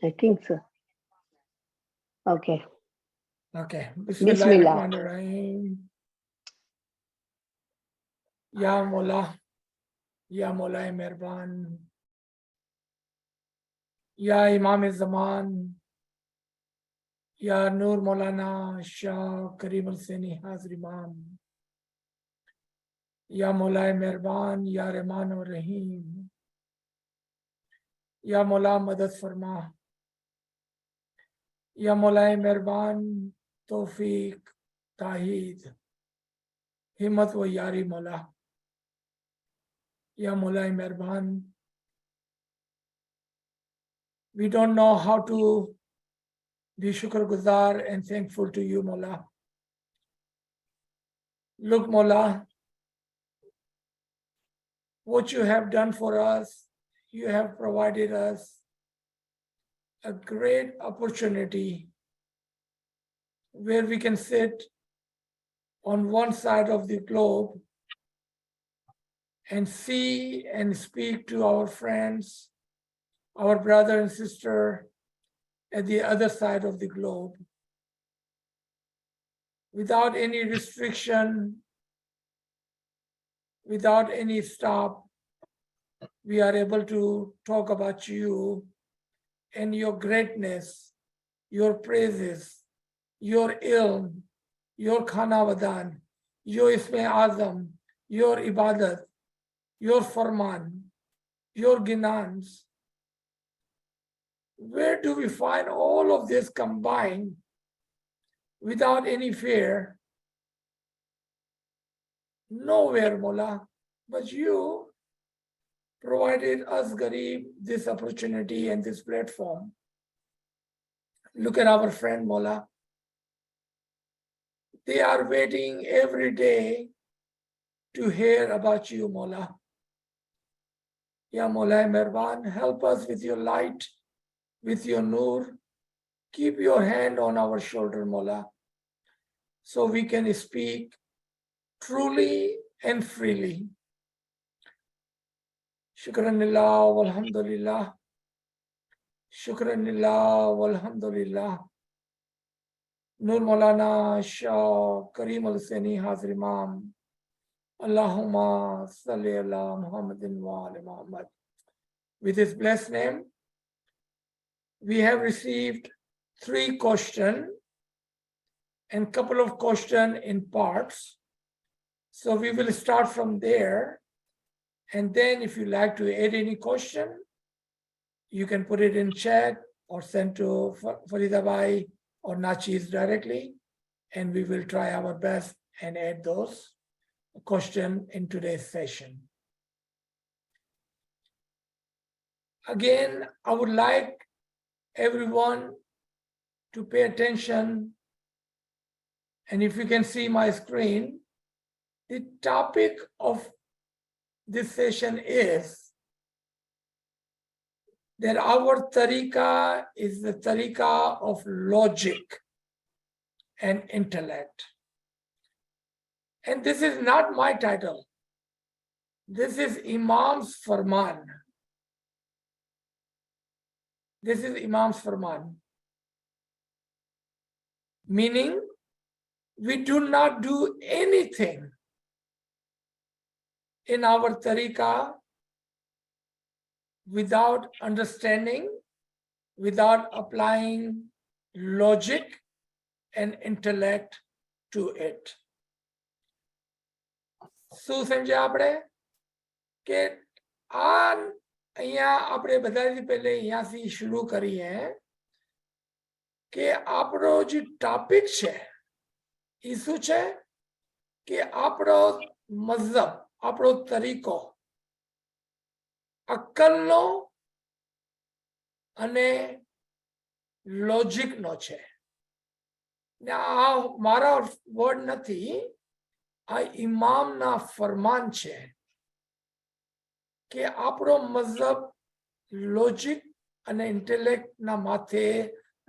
I think so. Okay. Okay. Bismillah. Bismillahirrahmanirrahim. Ya Mola, Ya Mola Mehरबान, Ya Imam Zaman, Ya Nur Maulana Shah Karim Al Seni Hazir Imam, Ya Mola Mehrबान, Ya Rahman Ar Rahim, Ya Mola Madad Farma, Ya Mola Mehrबान, Tawfiq, Tahid, Himmat wa Yari Mola, Ya Mola Mehrबान. We don't know how to be shukr guzar and thankful to you, Mola. Look, Mola, what you have done for us, you have provided us a great opportunity where we can sit on one side of the globe and see and speak to our friends, our brother and sister at the other side of the globe without any restriction, without any stop. We are able to talk about you and your greatness, your praises, your ilm, your khanavadan, your isme azam, your ibadat, your farman, your ginans. Where do we find all of this combined without any fear? Nowhere, Mullah, but you provided us, Garib, this opportunity and this platform. Look at our friend Mullah. They are waiting every day to hear about you, Mullah. Ya Mullah Mehrban, help us with your light, with your nur. Keep your hand on our shoulder, Mullah, so we can speak truly and freely. Shukran lillah walhamdulillah. Shukran lillah walhamdulillah. Nur Maulana Shah Karim Al Seni Hazir Imam. Allahumma salli ala Muhammadin wa ala Muhammad. With his blessed name, we have received 3 questions and couple of questions in parts. So we will start from there. And then if you like to add any question, you can put it in chat or send to Faridabai or Nachiz directly. And we will try our best and add those questions in today's session. Again, I would like everyone to pay attention. And if you can see my screen, the topic of this session is that our tariqa is the tariqa of logic and intellect. And this is not my title. This is Imam's Farman. This is Imam's Farman. Meaning, we do not do anything in our tariqa without understanding, without applying logic and intellect to it. શું સમજ્યા આપણે કે અહીંયા આપણે બધાથી પહેલે અહીંયાથી શરૂ કરીએ કે આપણો જે ટોપિક છે એ શું છે કે આપણો મઝહબ, આપણો તરીકો અક્કલનો અને લોજિકનો છે. આ મારા વર્ડ નથી, આ ઇમામના ફરમાન છે કે આપણો મઝહબ લોજિક અને ઇન્ટેલેક્ટના માથે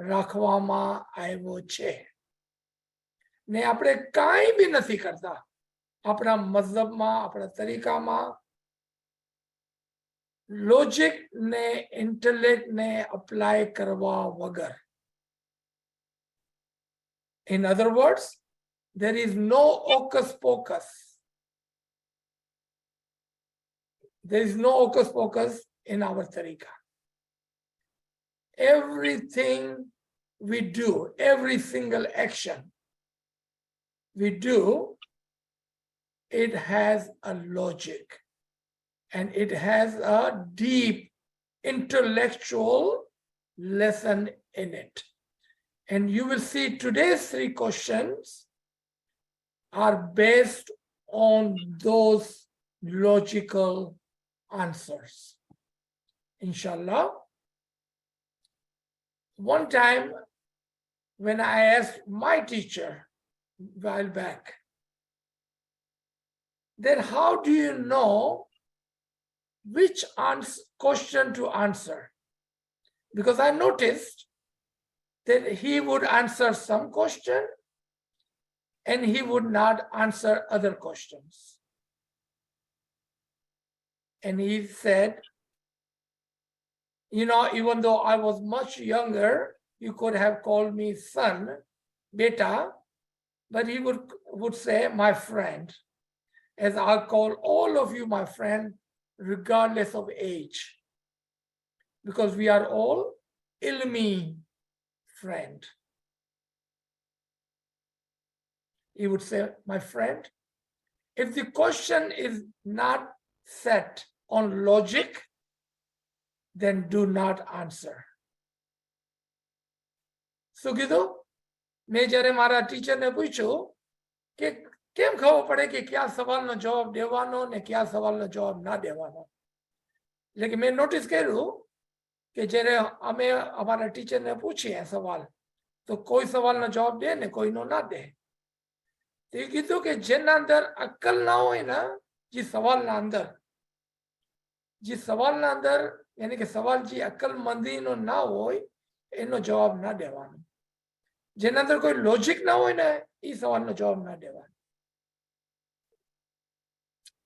રાખવામાં આવ્યો છે ને આપણે કાંઈ બી નથી કરતા આપણા મઝહબમાં, આપણા તરીકામાં લોજિક ને ઇન્ટેલેક્ટ ને અપ્લાય કરવા વગર. In other words, there is no hocus pocus. There is no hocus pocus in our tariqa. Everything we do, every single action we do, it has a logic and it has a deep intellectual lesson in it. And you will see today's 3 questions are based on those logical answers. Inshallah. One time when I asked my teacher a while back, then how do you know which question to answer? Because I noticed that he would answer some question and he would not answer other questions. And he said, you know, even though I was much younger, you could have called me son, beta, but he would say my friend, as I'll call all of you my friend, regardless of age, because we are all ilmi friend. He would say, my friend, if the question is not set on logic, then do not answer. શું કીધું? મેં જ્યારે મારા ટીચરને પૂછ્યું કે કેમ ખબર પડે કે કયા સવાલનો જવાબ દેવાનો ને કયા સવાલનો જવાબ ના દેવાનો, એટલે કે મેં નોટિસ કર્યું કે જ્યારે અમે અમારા ટીચરને પૂછીએ સવાલ તો કોઈ સવાલનો જવાબ દે ને કોઈનો ના દે. તો એ કીધું કે જેના અંદર અક્કલ ના હોય ને, જે સવાલના અંદર यानी कि सवाल जी अक्लमंदी नो ना होय एनो जवाब ना देवानो. जेना अंदर कोई लॉजिक ना होय ने ई सवाल नो जवाब ना देवानो.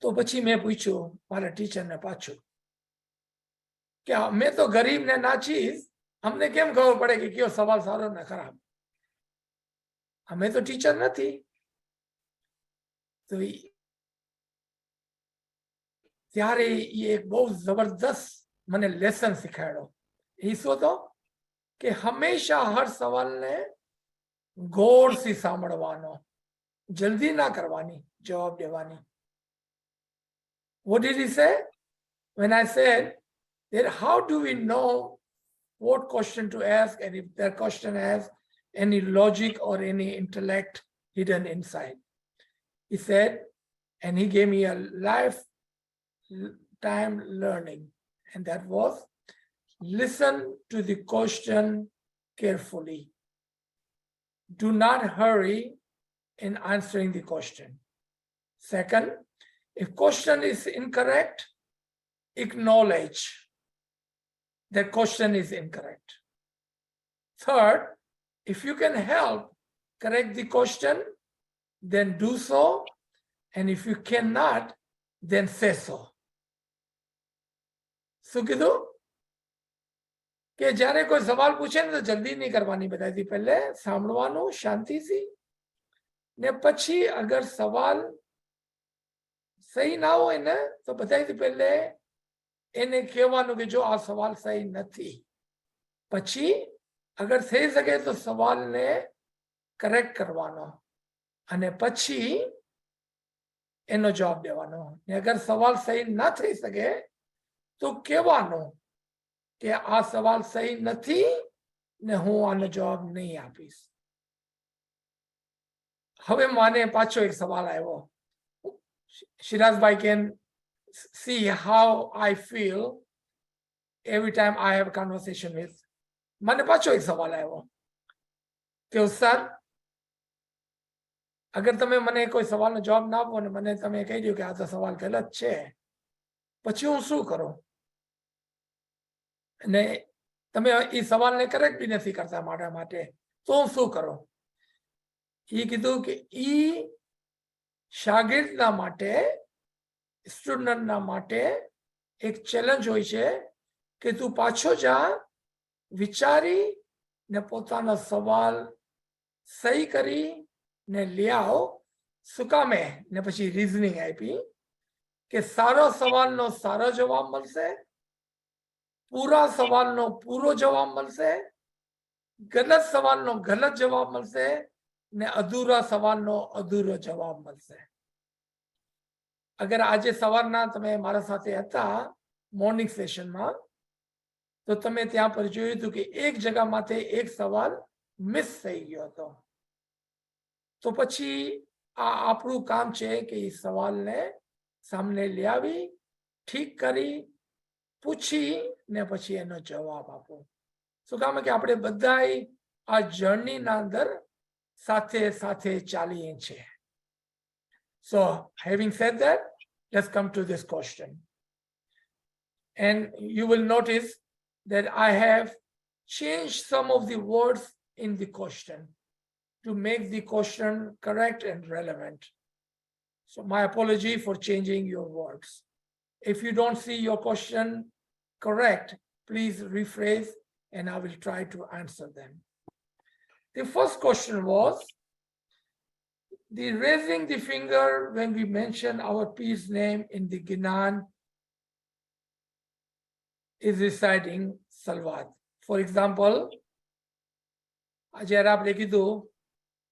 तो પછી મેં પૂછ્યું મારા ટીચર ને પાછું કે અમે તો ગરીબ ને નાચીસ, અમને કેમ ખબર પડે કે કયો સવાલ સારો ને ખરાબ? અમે તો ટીચર નથી. તો ત્યારે એ એક બહુ જબરદસ્ત મને લેસન શીખવાડ્યો. એ શું હતો કે હંમેશા હર સવાલને ગૌરથી સાંભળવાનો, જલ્દી ના કરવાની જવાબ દેવાની. What did he say? When I said that how do we know what question to ask and if that question has any logic or any intellect hidden inside? He said, and he gave me a lifetime learning. And that was, listen to the question carefully. Do not hurry in answering the question. Second, if question is incorrect, acknowledge that question is incorrect. Third, if you can help correct the question, then do so. And if you cannot, then say so. શું કીધું કે જ્યારે કોઈ સવાલ પૂછે ને તો જલ્દી નહીં કરવાની, બધાથી પહેલે સાંભળવાનું શાંતિથી, ને પછી અગર સવાલ સહી ના હોય ને તો બધાથી પહેલે એને કહેવાનું કે જો આ સવાલ સહી નથી. પછી અગર થઈ શકે તો સવાલને કરેક્ટ કરવાનો અને પછી એનો જવાબ દેવાનો. ને અગર સવાલ સહી ના થઈ શકે તો કહેવાનું કે આ સવાલ સહી નથી ને હું આનો જવાબ નહીં આપીશ. હવે મને પાછો એક સવાલ આવ્યો. Shirazbhai can see how I feel every time I have a conversation with. મને પાછો એક સવાલ આવ્યો કે ઉસ્તાદ અગર તમે મને કોઈ સવાલનો જવાબ ના આપો ને મને તમે કહી દો કે આ તો સવાલ ગલત છે, પછી હું શું કરું? અને તમે એ સવાલને કરેક્ટ બી નથી કરતા મારા માટે, તો હું શું કરું? એ કીધું કે ઈ શાગિર્દના માટે, સ્ટુડન્ટના માટે એક ચેલેન્જ હોય છે કે તું પાછો જા, વિચારી ને પોતાનો સવાલ સહી કરી ને લઈ આવ. શું કામે? ને પછી રીઝનિંગ આપી કે સારો સવાલનો સારો જવાબ મળશે, પૂરા સવાલનો પૂરો જવાબ મળશે, ગલત સવાલનો ગલત જવાબ મળશે ને અધૂરા સવાલનો અધૂરો જવાબ મળશે. અગર આજે સવારના તમે મારા સાથે હતા મોર્નિંગ સેશનમાં, તો તમે ત્યાં પર જોયું હતું કે એક જગ્યા માથે એક સવાલ મિસ થઈ ગયો હતો. તો પછી આ આપણું કામ છે કે એ સવાલને સામે લઈ આવી, ઠીક કરી, પૂછી ને પછી એનો જવાબ આપો. શું કામ કે આપણે બધાય આ જર્નીના અંદર સાથે સાથે ચાલીએ છીએ. So having said that, let's come to this question. And you will notice that I have changed some of the words in the question to make the question correct and relevant. So my apology for changing your words. If you don't see your question correct, please rephrase and I will try to answer them. The first question was, the raising the finger when we mention our peer's name in the Ginan is reciting Salwat. For example, જ્યારે આપણે કીધું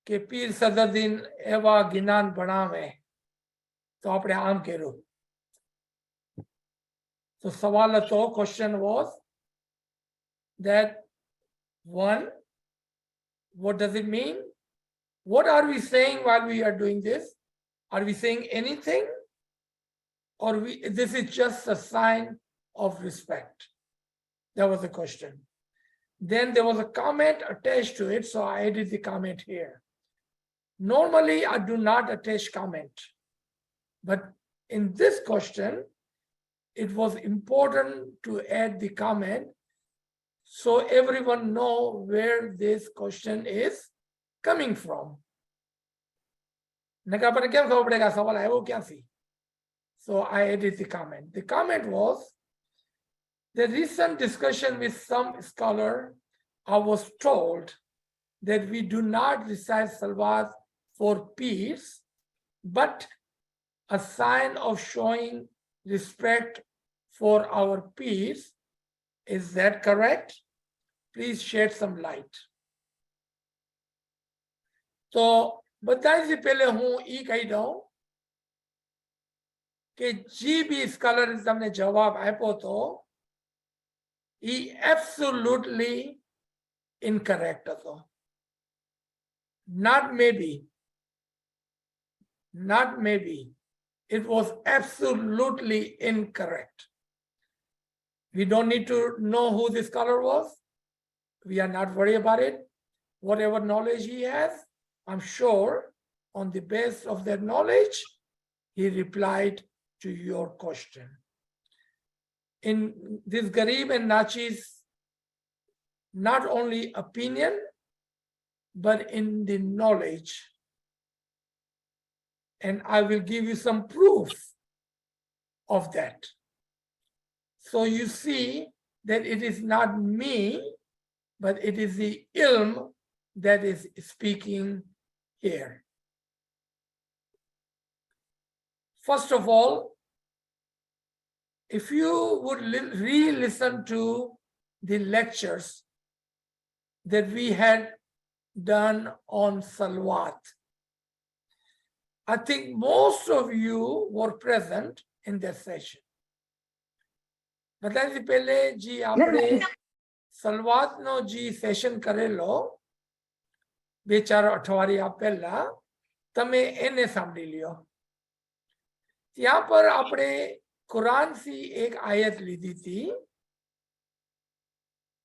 કે પીર સદરદીન એવા જ્ઞાન ભણાવે, તો આપણે આમ કર્યું. So સવાલ હતો, question was that one, what does it mean? What are we saying while we are doing this? Are we saying anything? Or this is just a sign of respect? That was the question. Then there was a comment attached to it, so I added the comment here. Normally, I do not attach comment. But in this question, it was important to add the comment so everyone know where this question is coming from. So I added the comment. The comment was, the recent discussion with some scholar, I was told that we do not recite Salwat for peace, but a sign of showing respect for our peers. Is that correct? Please shed some light. So, બધાથી પહેલે હું ઈ કહી દઉં કે જે બી સ્કોલરે તમને જવાબ આપ્યો તો ઈ absolutely incorrect હતો. Not maybe. Not maybe. It was absolutely incorrect. We don't need to know who this scholar was. We are not worried about it. Whatever knowledge he has, I'm sure on the basis of that knowledge, he replied to your question. In this Garib and Nachi's not only opinion, but in the knowledge. And I will give you some proof of that. So you see that it is not me, but it is the ilm that is speaking here. First of all, if you would re-listen to the lectures that we had done on Salwat, I think most of you were present in that session. બધાથી પહેલે જે આપણે સલવાતનો જે session કરેલો 2-4 અઠવાડિયા પહેલા, તમે એને સાંભળી લ્યો. ત્યાં પર આપણે કુરાનથી એક આયત લીધી હતી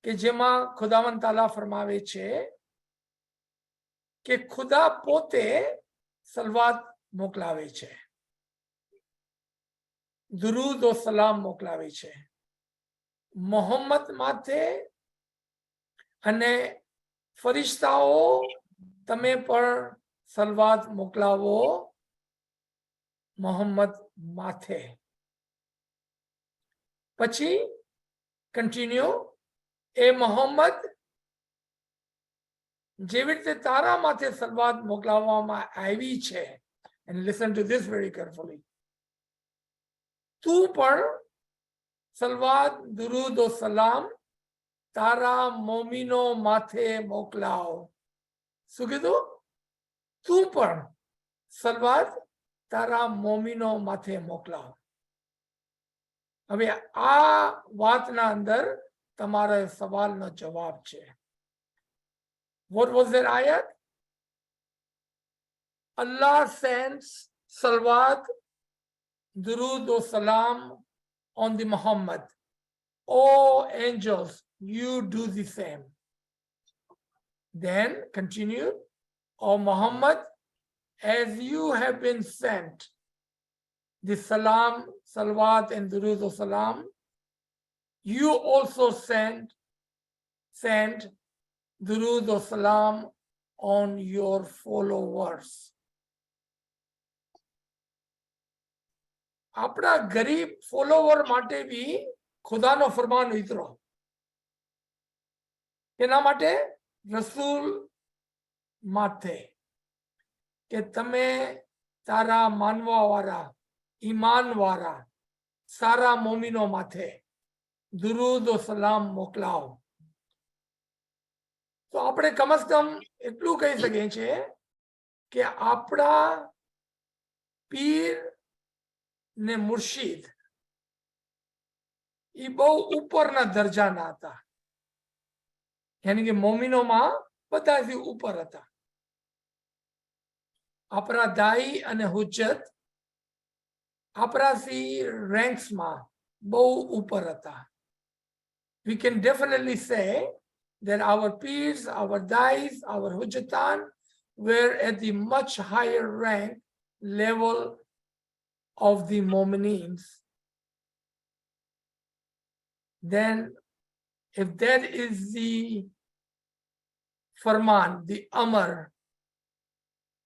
કે જેમાં ખુદાવંદ તાલા ફરમાવે છે કે ખુદા પોતે સલવાત મોકલાવે છે, દુરૂદ ઓ સલામ મોકલાવે છે મોહમ્મદ માથે, અને ફરિશ્તાઓ તમે પણ સલવાત મોકલાવો મોહમ્મદ માથે. પછી continue, એ મોહમ્મદ જેવી રીતે તારા માથે સલવાત મોકલાવવામાં આવી છે, and listen to this very carefully, તું પણ સલવાત દુરૂદ ઓ સલામ તારા મોમિનો માથે મોકલાવ. શું કીધું? તું પણ સલવાત તારા મોમિનો માથે મોકલાવ. હવે આ વાતના અંદર તમારા સવાલનો જવાબ છે. What was that ayat? Allah sends salawat, durood or salam on the Muhammad. Oh angels, you do the same. Then continue, O Muhammad, as you have been sent the salam, salawat and durood or salam, you also send durood or salam on your followers. આપણા ગરીબ follower માટે બી ખુદાનો ફરમાન ઉતરો. એના માટે રસૂલ માથે કે તમે તારા માનવા વાળા, ઈમાન વાળા, સારા મોમિનો માથે દુરૂદ ઓ સલામ મોકલાવ. તો આપણે કમ સે કમ એટલું કહી શકીએ છીએ કે આપણા પીર ને મુર્શિદ એ બહુ ઉપરના દરજાના હતા. यानी कि મોમિનોમાં બધાથી ઉપર હતા. આપણા દાઈ અને હુજ્જત આપણાથી રેન્ક્સમાં બહુ ઉપર હતા. We can definitely say that our peers, our dais, our hujjatan were at the much higher rank level of the Mu'minins. Then if that is the farman, the amr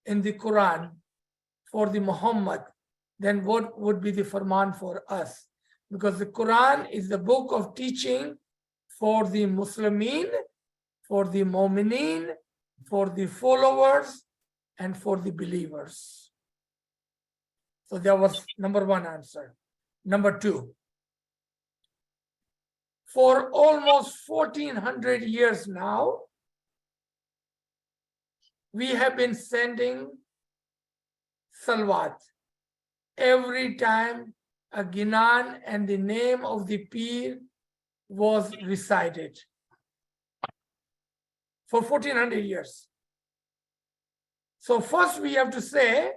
in the Quran for the Muhammad, then what would be the farman for us? Because the Quran is the book of teaching for the Muslimin, for the Mu'minin, for the followers, and for the believers. So that was number one answer. Number two, for almost 1400 years now, we have been sending salawat every time a ginan and the name of the Pir was recited. For 1400 years. So first we have to say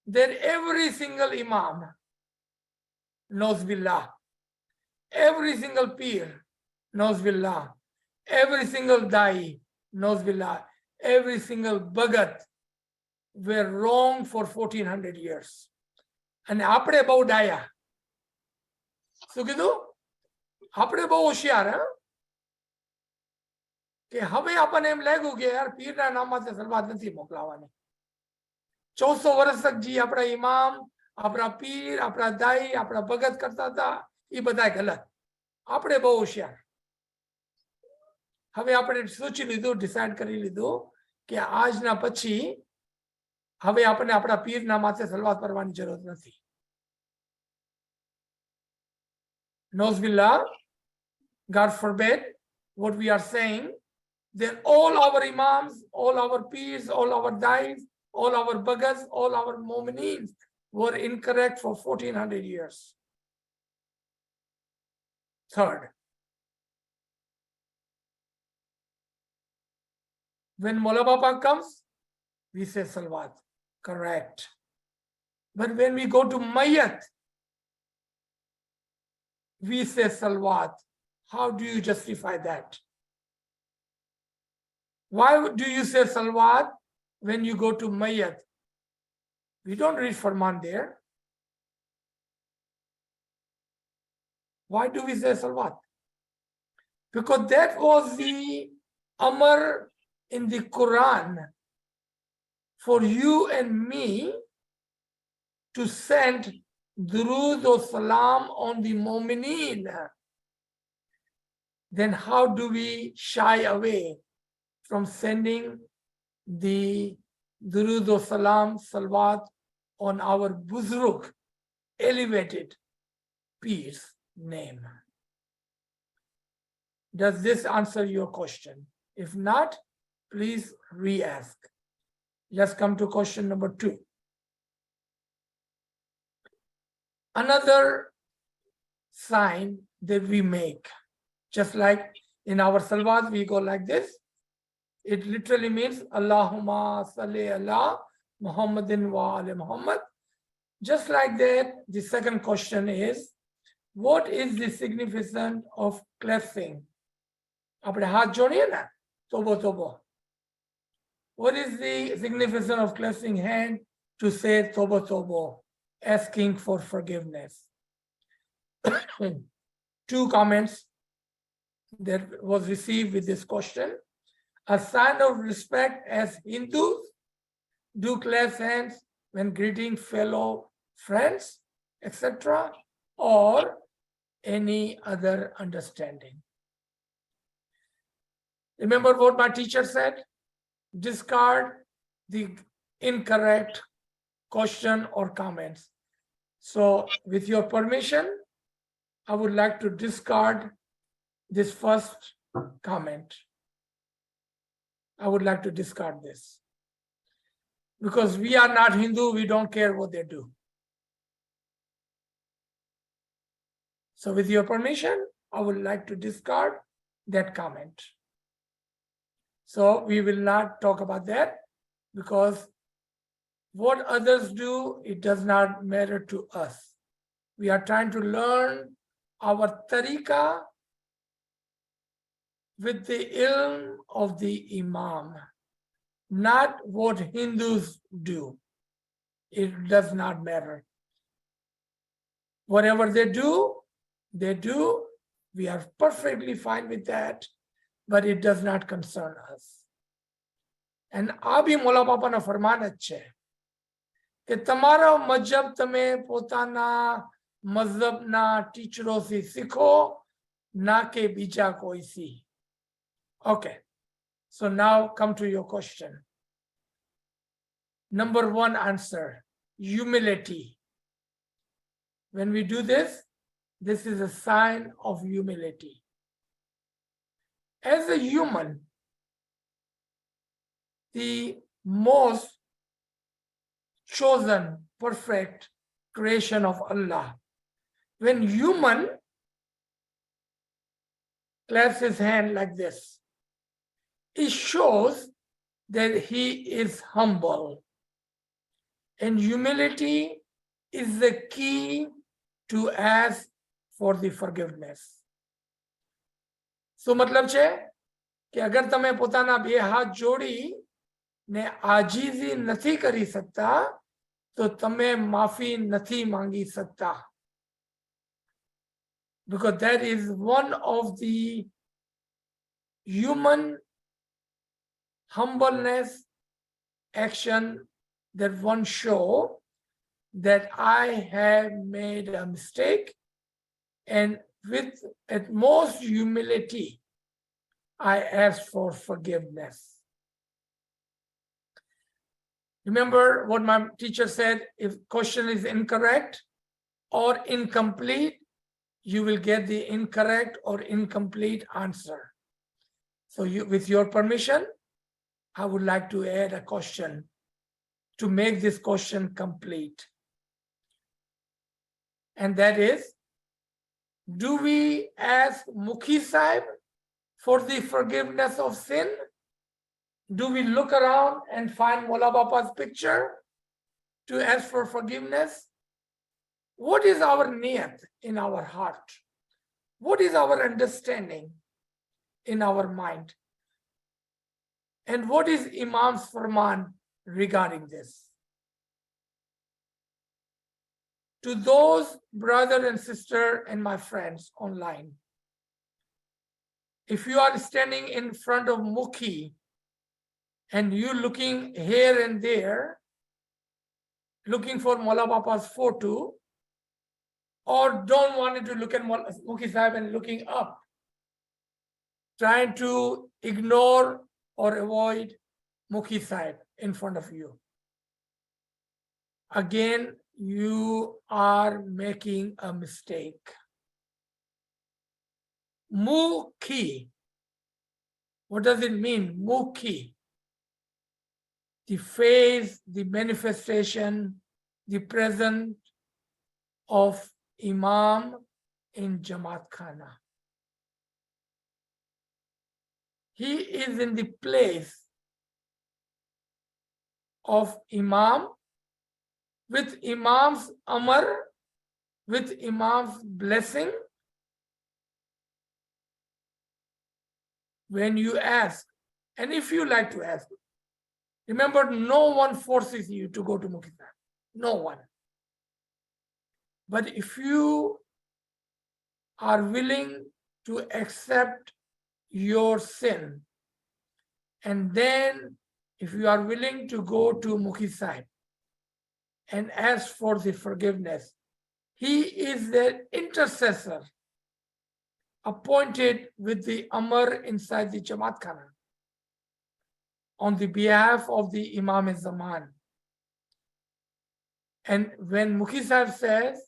that every single Imam knows Billah. Every single Pir knows Billah. Every single Dai knows Billah. Every single Bhagat were wrong for 1400 years. And આપણે બહુ ડાયા. શું કીધું? આપણે બહુ હોશિયાર, હા? કે હવે આપણને એમ લાગ્યું કે યાર પીરના નામમાં સલવાત નથી મોકલાવાની. 400 વર્ષ તક જે આપણા ઇમામ, આપણા પીર, આપણા દાઈ, આપણા ભગત કરતા હતા, એ બધા ગલત. આપણે બહુ હોશિયાર. હવે આપણે સોચી લીધું, ડિસાઇડ કરી લીધું કે આજના પછી હવે આપણે આપણા પીરના માથે સલવાત કરવાની જરૂર નથી. Nauzubillah, God forbid, what we are saying, then all our imams, all our peers, all our dais, all our bhagas, all our mu'mineen were incorrect for 1400 years. Third, when Mola Baba comes, we say salawat, correct. But when we go to Mayyat, we say salawat. How do you justify that? Why do you say salawat when you go to Mayyat? We don't read Farman there. Why do we say salawat? Because that was the amr in the Quran for you and me to send durood or salam on the mu'mineen, then how do we shy away from sending the durood or salam, salawat on our buzrug, elevated peer's name? Does this answer your question? If not, please re-ask. Let's come to question number 2. Another sign that we make, just like in our salawat, we go like this. It literally means Allahumma salli ala Muhammadin wa ala Muhammad. Just like that, the second question is, what is the significance of clasping? આપણે હાથ જોડીએ ને તોબો તોબો. What is the significance of clasping hand to say tobo tobo, asking for forgiveness? 2 comments that was received with this question. A sign of respect, as Hindus do clasp hands when greeting fellow friends, etc., or any other understanding. Remember what my teacher said? Discard the incorrect question or comments. So with your permission, I would like to discard this first comment. I would like to discard this. Because we are not Hindu, we don't care what they do. So with your permission, I would like to discard that comment. So we will not talk about that, because what others do, it does not matter to us. We are trying to learn our tariqah with the ilm of the Imam, not what Hindus do. It does not matter. Whatever they do, we are perfectly fine with that, but it does not concern us. And Abi Mola Papa na farman achhe કે તમારો મજહબ તમે પોતાના મઝહબના ટીચરો થી શીખો, ના કે બીજા કોઈ થી. Okay, so now come to your question. Number 1 answer, humility. When we do this, this is a sign of humility. As a human, the most chosen, perfect creation of Allah, when human clasps his hand like this, it shows that he is humble. And humility is the key to ask for the forgiveness. So मतलब છે કે અગર તમે પોતાના બે હાથ જોડી ને આજીજી નથી કરી શકતા તો તમે માફી નથી માંગી શકતા. Because that is one of the human humbleness action that one show that I have made a mistake, and with utmost humility, I ask for forgiveness. Remember what my teacher said, if question is incorrect or incomplete, you will get the incorrect or incomplete answer. So with your permission, I would like to add a question to make this question complete. And that is, do we ask Mukhi Sahib for the forgiveness of sin? Do we look around and find Mola Bapa's picture to ask for forgiveness? What is our niyat in our heart? What is our understanding in our mind? And what is Imam's farman regarding this? To those brother and sister and my friends online, if you are standing in front of Mukhi and you looking here and there, looking for Mola Bapa's photo, or don't want to look at Mukhi Sahib and looking up, trying to ignore or avoid Mukhi Sahib in front of you. Again, you are making a mistake. Mukhi. What does it mean? Mukhi. The face, the manifestation, the presence of Imam in Jamaat Khana. He is in the place of Imam, with Imam's Amar, with Imam's blessing. When you ask, and if you like to ask, remember, no one forces you to go to Mukhi Sahib. No one. But if you are willing to accept your sin, and then if you are willing to go to Mukhi Sahib and ask for the forgiveness, he is the intercessor appointed with the Amar inside the Jamaat Khana on the behalf of the Imam Zaman. And when Mukhi Sahib says,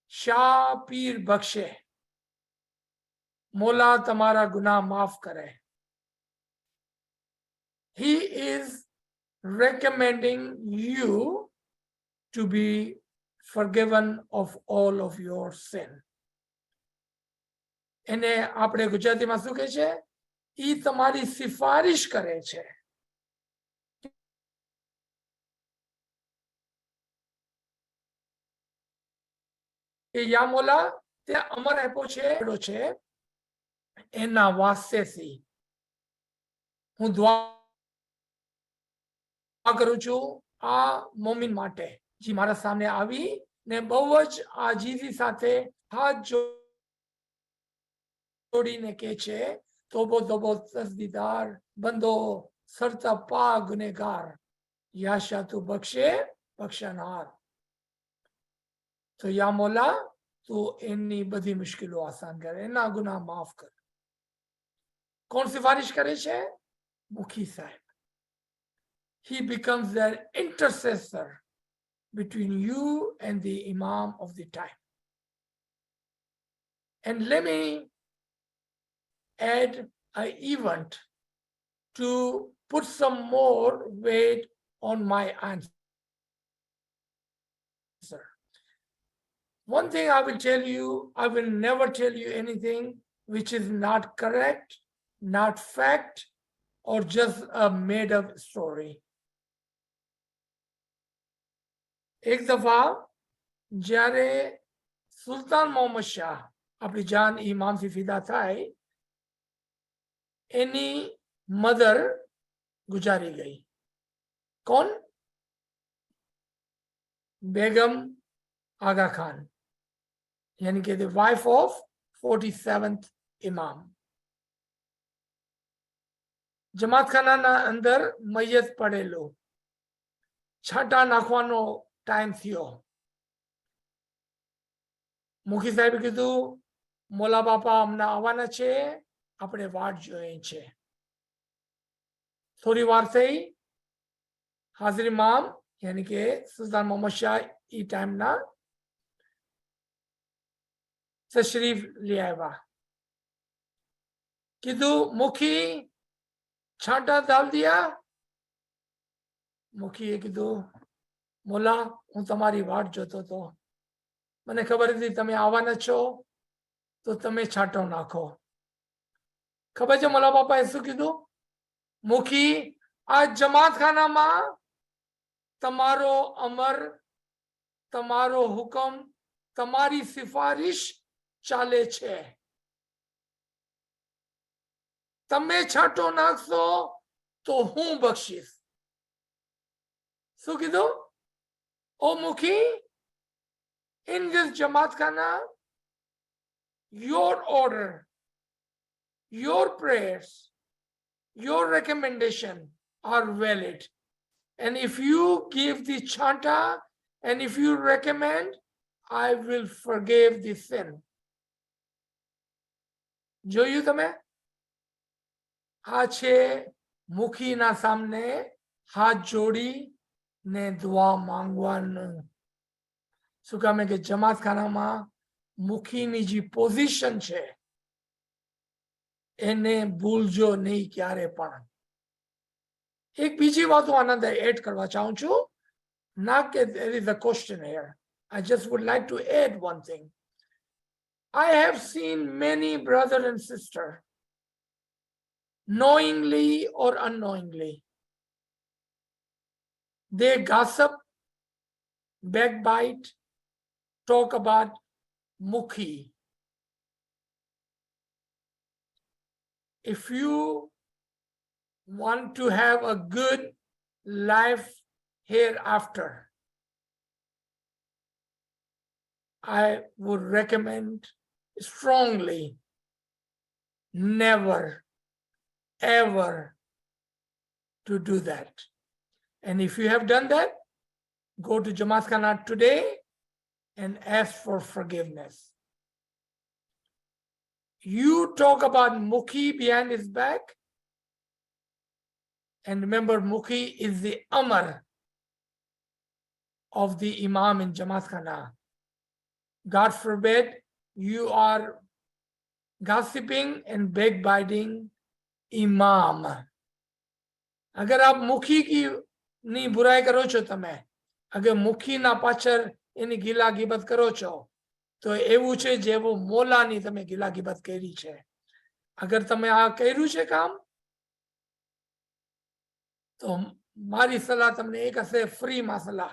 Shah Pir Bakshe, Mola Tamara Guna Maaf Kare, he is recommending you to be forgiven of all of your sin. એને આપણે ગુજરાતીમાં શું કહે છે? ઈ તમારી સિફારિશ કરે છે. એ યા મોલા તે અમર આપ્યો છે એના વાસ્તેથી હું દુઆ કરું છું આ મોમિન માટે, જે મારા સામે આવી ને બહુ જ આજીજી સાથે હાથ જોડીને કહે છે, તોબો તોબો તસદીદાર બંદો સરતા પા ગુનેગાર, યાશા તું બક્ષે બક્ષનાર. તો યા મોલા તું એની બધી મુશ્કેલો આસાન કર, એના ગુનાહ માફ કર. કોણ સિફારિશ કરે છે? મુખી સાહેબ. He becomes their intercessor between you and the Imam of the time. And let me add an event to put some more weight on my answer. One thing I will tell you, I will never tell you anything which is not correct, not fact, or just a made up story. एक दफा જ્યારે સુલતાન મોહમ્મદ શાહ આપણી જાન ઇમામ થી ફિદા થાય, એની mother ગુજારી ગઈ. કોણ? બેગમ આગા ખાન, यानी कि the wife of 47th Imam. જમાત ખાનાના અંદર મૈયત પડેલો, છાંટા નાખવાનો ટાઈમ થયો. મુખી સાહેબ કીધું, મોલા બાપા હમણાં આવવાના છે, આપણે વાટ જોઈએ છે. થોડી વાર થઈ, હાજર ઇમામ यानी कि સુલતાન મોહમ્મદ શાહ ઈ ટાઈમના તશરીફ લઈ આવ્યા. કીધું, મુખી છાંટા દાલ દિયા? મુખીએ કીધું, મોલા હું તમારી વાટ જોતો હતો, મને ખબર હતી તમે આવવાના છો, તો તમે છાંટો નાખો. ખબર છે મોલા બાપાએ શું કીધું? મુખી, આ જમાત ખાનામાં તમારો અમર, તમારો હુકમ, તમારી સિફારિશ ચાલે છે. તમે છાંટો નાખશો તો હું બક્ષીશ. શું કીધું? ઓ મુખી, in this Jamaat Khana, your order, your prayers, your recommendation are valid. And if you give the chanta and if you recommend, I will forgive the sin. જોયું તમે? આ છે મુખીના સામને હાથ જોડી ને દુઆ માંગવાનું. શું કામે કે જમાતખાનામાં મુખીની જે પોઝિશન છે એને ભૂલજો નહીં ક્યારે પણ. એક બીજી વાત હું આનંદ એડ કરવા ચાહું છું. Not that there is a question here. I just would like to add one thing. I have seen many brothers and sisters, knowingly or unknowingly, they gossip, backbite, talk about mukhi. If you want to have a good life hereafter, I would recommend strongly never, ever to do that. And if you have done that, go to Jamaat Khana today and ask for forgiveness. You talk about Mukhi behind his back, and remember, Mukhi is the Amar of the Imam in Jamaat Khana. God forbid you are gossiping and backbiting Imam. अगर आप मुखी की ની બુરાઈ કરો છો તમે, અગર મુખીના પાછળ એની ગિલા ગિબત કરો છો, તો એવું છે જેવું મોલાની તમે ગિલા ગિબત કરી છે. અગર તમે આ કર્યું છે કામ, તો મારી સલાહ તમને એક હશે, ફ્રીમાં સલાહ,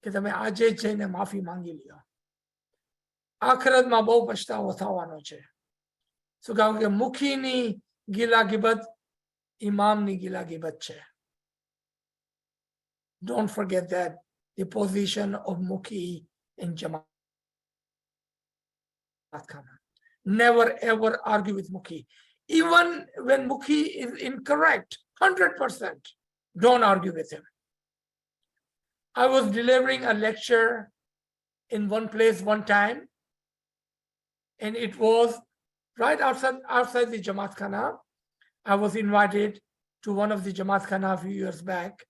કે તમે આજે જ જઈને માફી માંગી લ્યો. આખરતમાં બહુ પછતાવો થવાનો છે. શું કહું કે મુખીની ગિલા ગિબત ઇમામની ગિલા ગિબત છે. Don't forget that the position of Mukhi in Jamaat Khana. Never ever argue with Mukhi. Even when Mukhi is incorrect, 100%, don't argue with him. I was delivering a lecture in one place one time, and it was right outside the Jamaat Khana. I was invited to one of the Jamaat Khana a few years back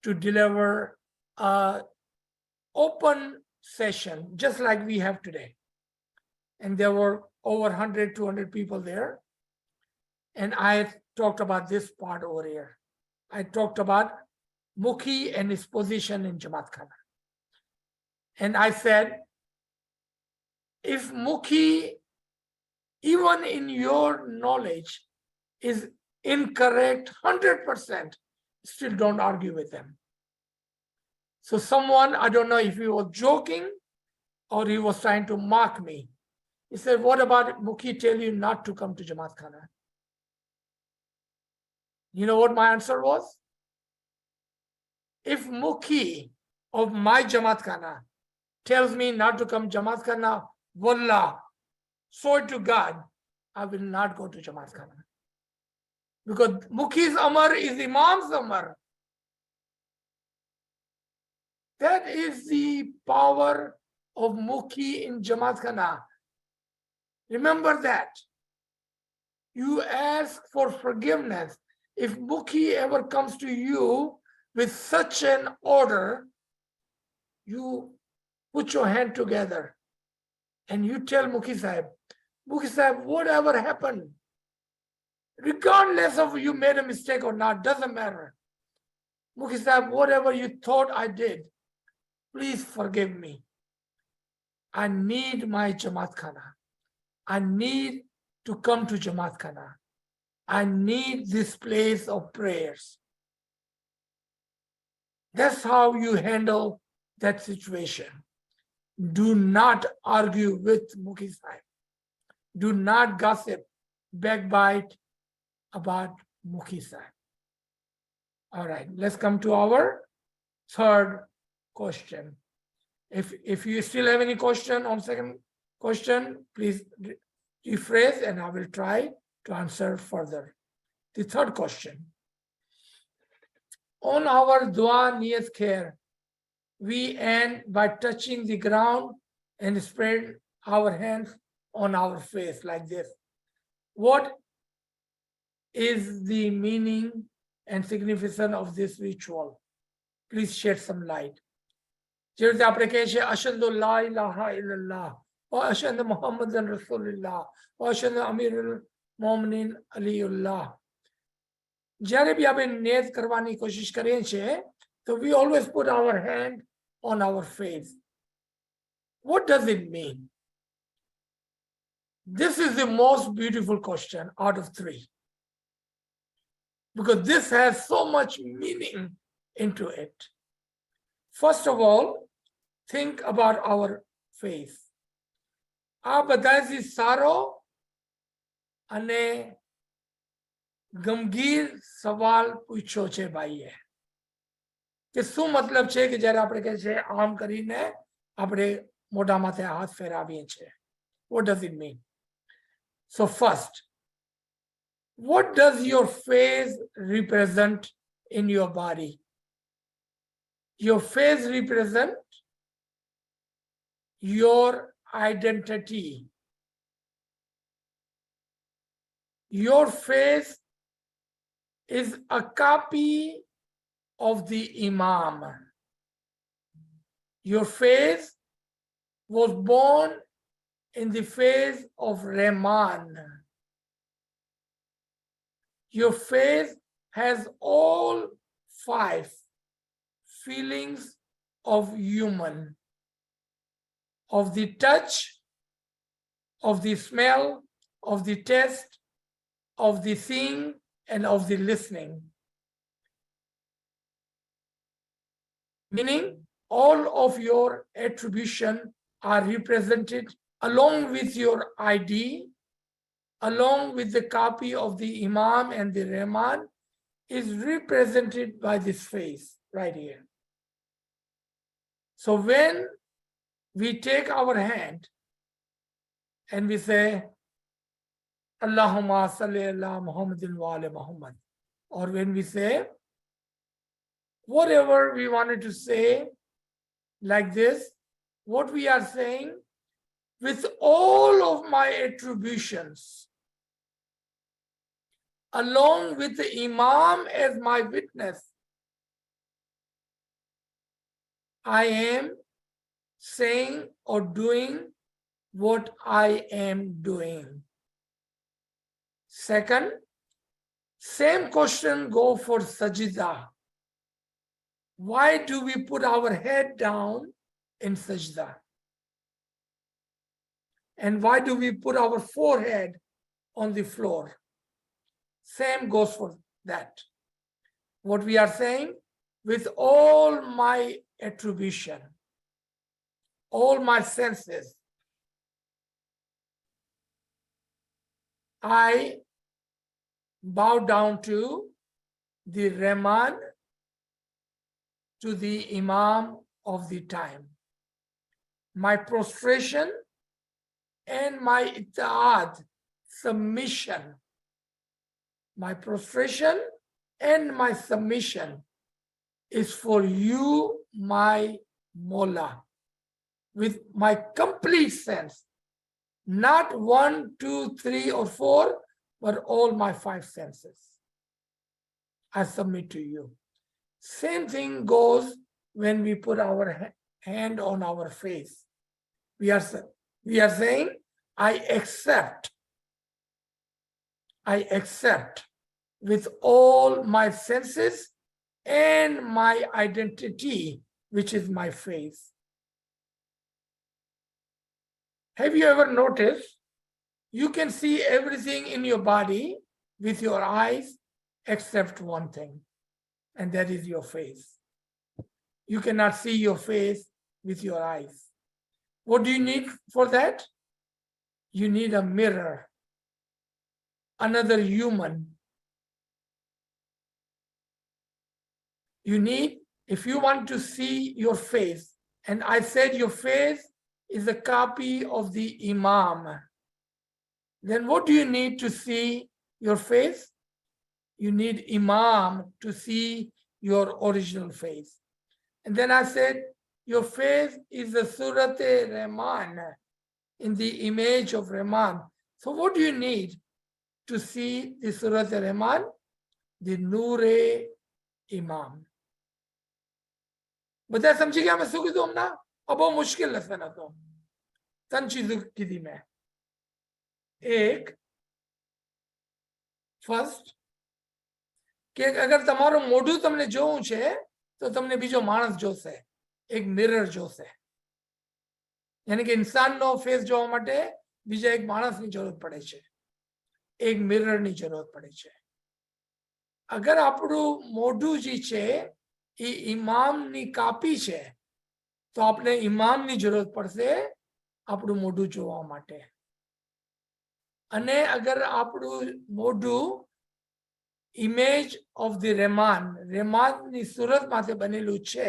to deliver an open session, just like we have today. And there were over 100, 200 people there. And I talked about this part over here. I talked about Mukhi and his position in Jamaat Khana. And I said, if Mukhi, even in your knowledge, is incorrect 100%, still don't argue with them. So someone, I don't know if he was joking or he was trying to mock me. He said, what about Mukhi tell you not to come to Jamaat Khana? You know what my answer was? If Mukhi of my Jamaat Khana tells me not to come Jamaat Khana, wallah, swear to God, I will not go to Jamaat Khana. Because Mukhi's Amar is Imam's Amar. That is the power of Mukhi in Jamaat Khana. Remember that. You ask for forgiveness. If Mukhi ever comes to you with such an order, you put your hand together and you tell Mukhi Sahib, whatever happened, regardless of you made a mistake or not, doesn't matter. Mukhi Sahib, whatever you thought I did, please forgive me. I need my Jamaat Khana. I need to come to Jamaat Khana. I need this place of prayers. That's how you handle that situation. Do not argue with Mukhi Sahib. Do not gossip, backbite about Mukhi Sahib. All right, let's come to our third question. If you still have any question on second question, please rephrase and I will try to answer further. The third question. On our dua niyat khair, we end by touching the ground and spread our hands on our face like this. What is the meaning and significance of this ritual? Please shed some light. જેવી રીતે આપણે કહીએ છીએ અશહદુ લા ઇલાહા ઇલ્લલ્લાહ વ અશહદુ મુહમ્મદન રસૂલુલ્લાહ વ અશહદુ અમીરુલ મોમિનીન અલીઉલ્લાહ. જ્યારે બી આપણે નિયત કરવાની કોશિશ કરીએ છીએ તો we always put our hand on our face. What does it mean? This is the most beautiful question out of three, because this has so much meaning into it. First of all, think about our face. આ બધાથી સારો અને ગંભીર સવાલ પૂછ્યો છે ભાઈએ કે શું મતલબ છે કે જ્યારે આપણે કહે છે આમ કરીને આપણે મોઢા માથે હાથ ફેરવીએ છીએ. What does it mean? So first, what does your face represent in your body? Your face represents your identity. Your face is a copy of the Imam. Your face was born in the face of Rahman. Your face has all five feelings of human, of the touch, of the smell, of the taste, of the seeing, and of the listening. Meaning all of your attribution are represented along with your ID, along with the copy of the Imam and the Rahman, is represented by this face right here. So when we take our hand and we say, Allahumma salli ala Muhammadin wa ala Muhammad, or when we say whatever we wanted to say like this, what we are saying, with all of my attributions, along with the Imam as my witness, I am saying or doing what I am doing. Second, same question go for sajda. Why do we put our head down in sajda? And why do we put our forehead on the floor? Same goes for that. What we are saying, with all my attribution, all my senses, I bow down to the Rahman, to the Imam of the time. My prostration and my ita'ad, submission, my prostration and my submission is for you, my Mola, with my complete sense. Not 1, 2, 3, or 4, but all my 5 senses. I submit to you. Same thing goes when we put our hand on our face. We are saying, I accept with all my senses and my identity, which is my face. Have you ever noticed you can see everything in your body with your eyes except one thing, and that is your face. You cannot see your face with your eyes. What do you need for that? You need a mirror, another human. You need, if you want to see your face, and I said your face is a copy of the Imam, then what do you need to see your face? You need Imam to see your original face. And then I said, your face is the Surat Rahman, in the image of Rahman. So what do you need to see the Surat Rahman? The Noor Imam. બધા સમજી ગયા મેં શું કીધું હમણાં? બહુ મુશ્કેલ lesson હતો. 3 ચીજો કીધી મેં. એક, ફર્સ્ટ કે અગર તમારું મોઢું તમને જોવું છે તો તમને બીજો માણસ જોશે, એક મિરર જોશે. યાની કે ઇન્સાનનો ફેસ જોવા માટે બીજા એક માણસની જરૂર પડે છે, એક મિરરની જરૂર પડે છે. અગર આપણું મોઢું જે છે એ ઇમામની કાપી છે તો આપણે ઇમામની જરૂર પડશે આપણું મોઢું જોવા માટે. અને અગર આપણું મોઢું ઇમેજ ઓફ ધી રહેમાન, રહેમાનની સુરતમાંથી બનેલું છે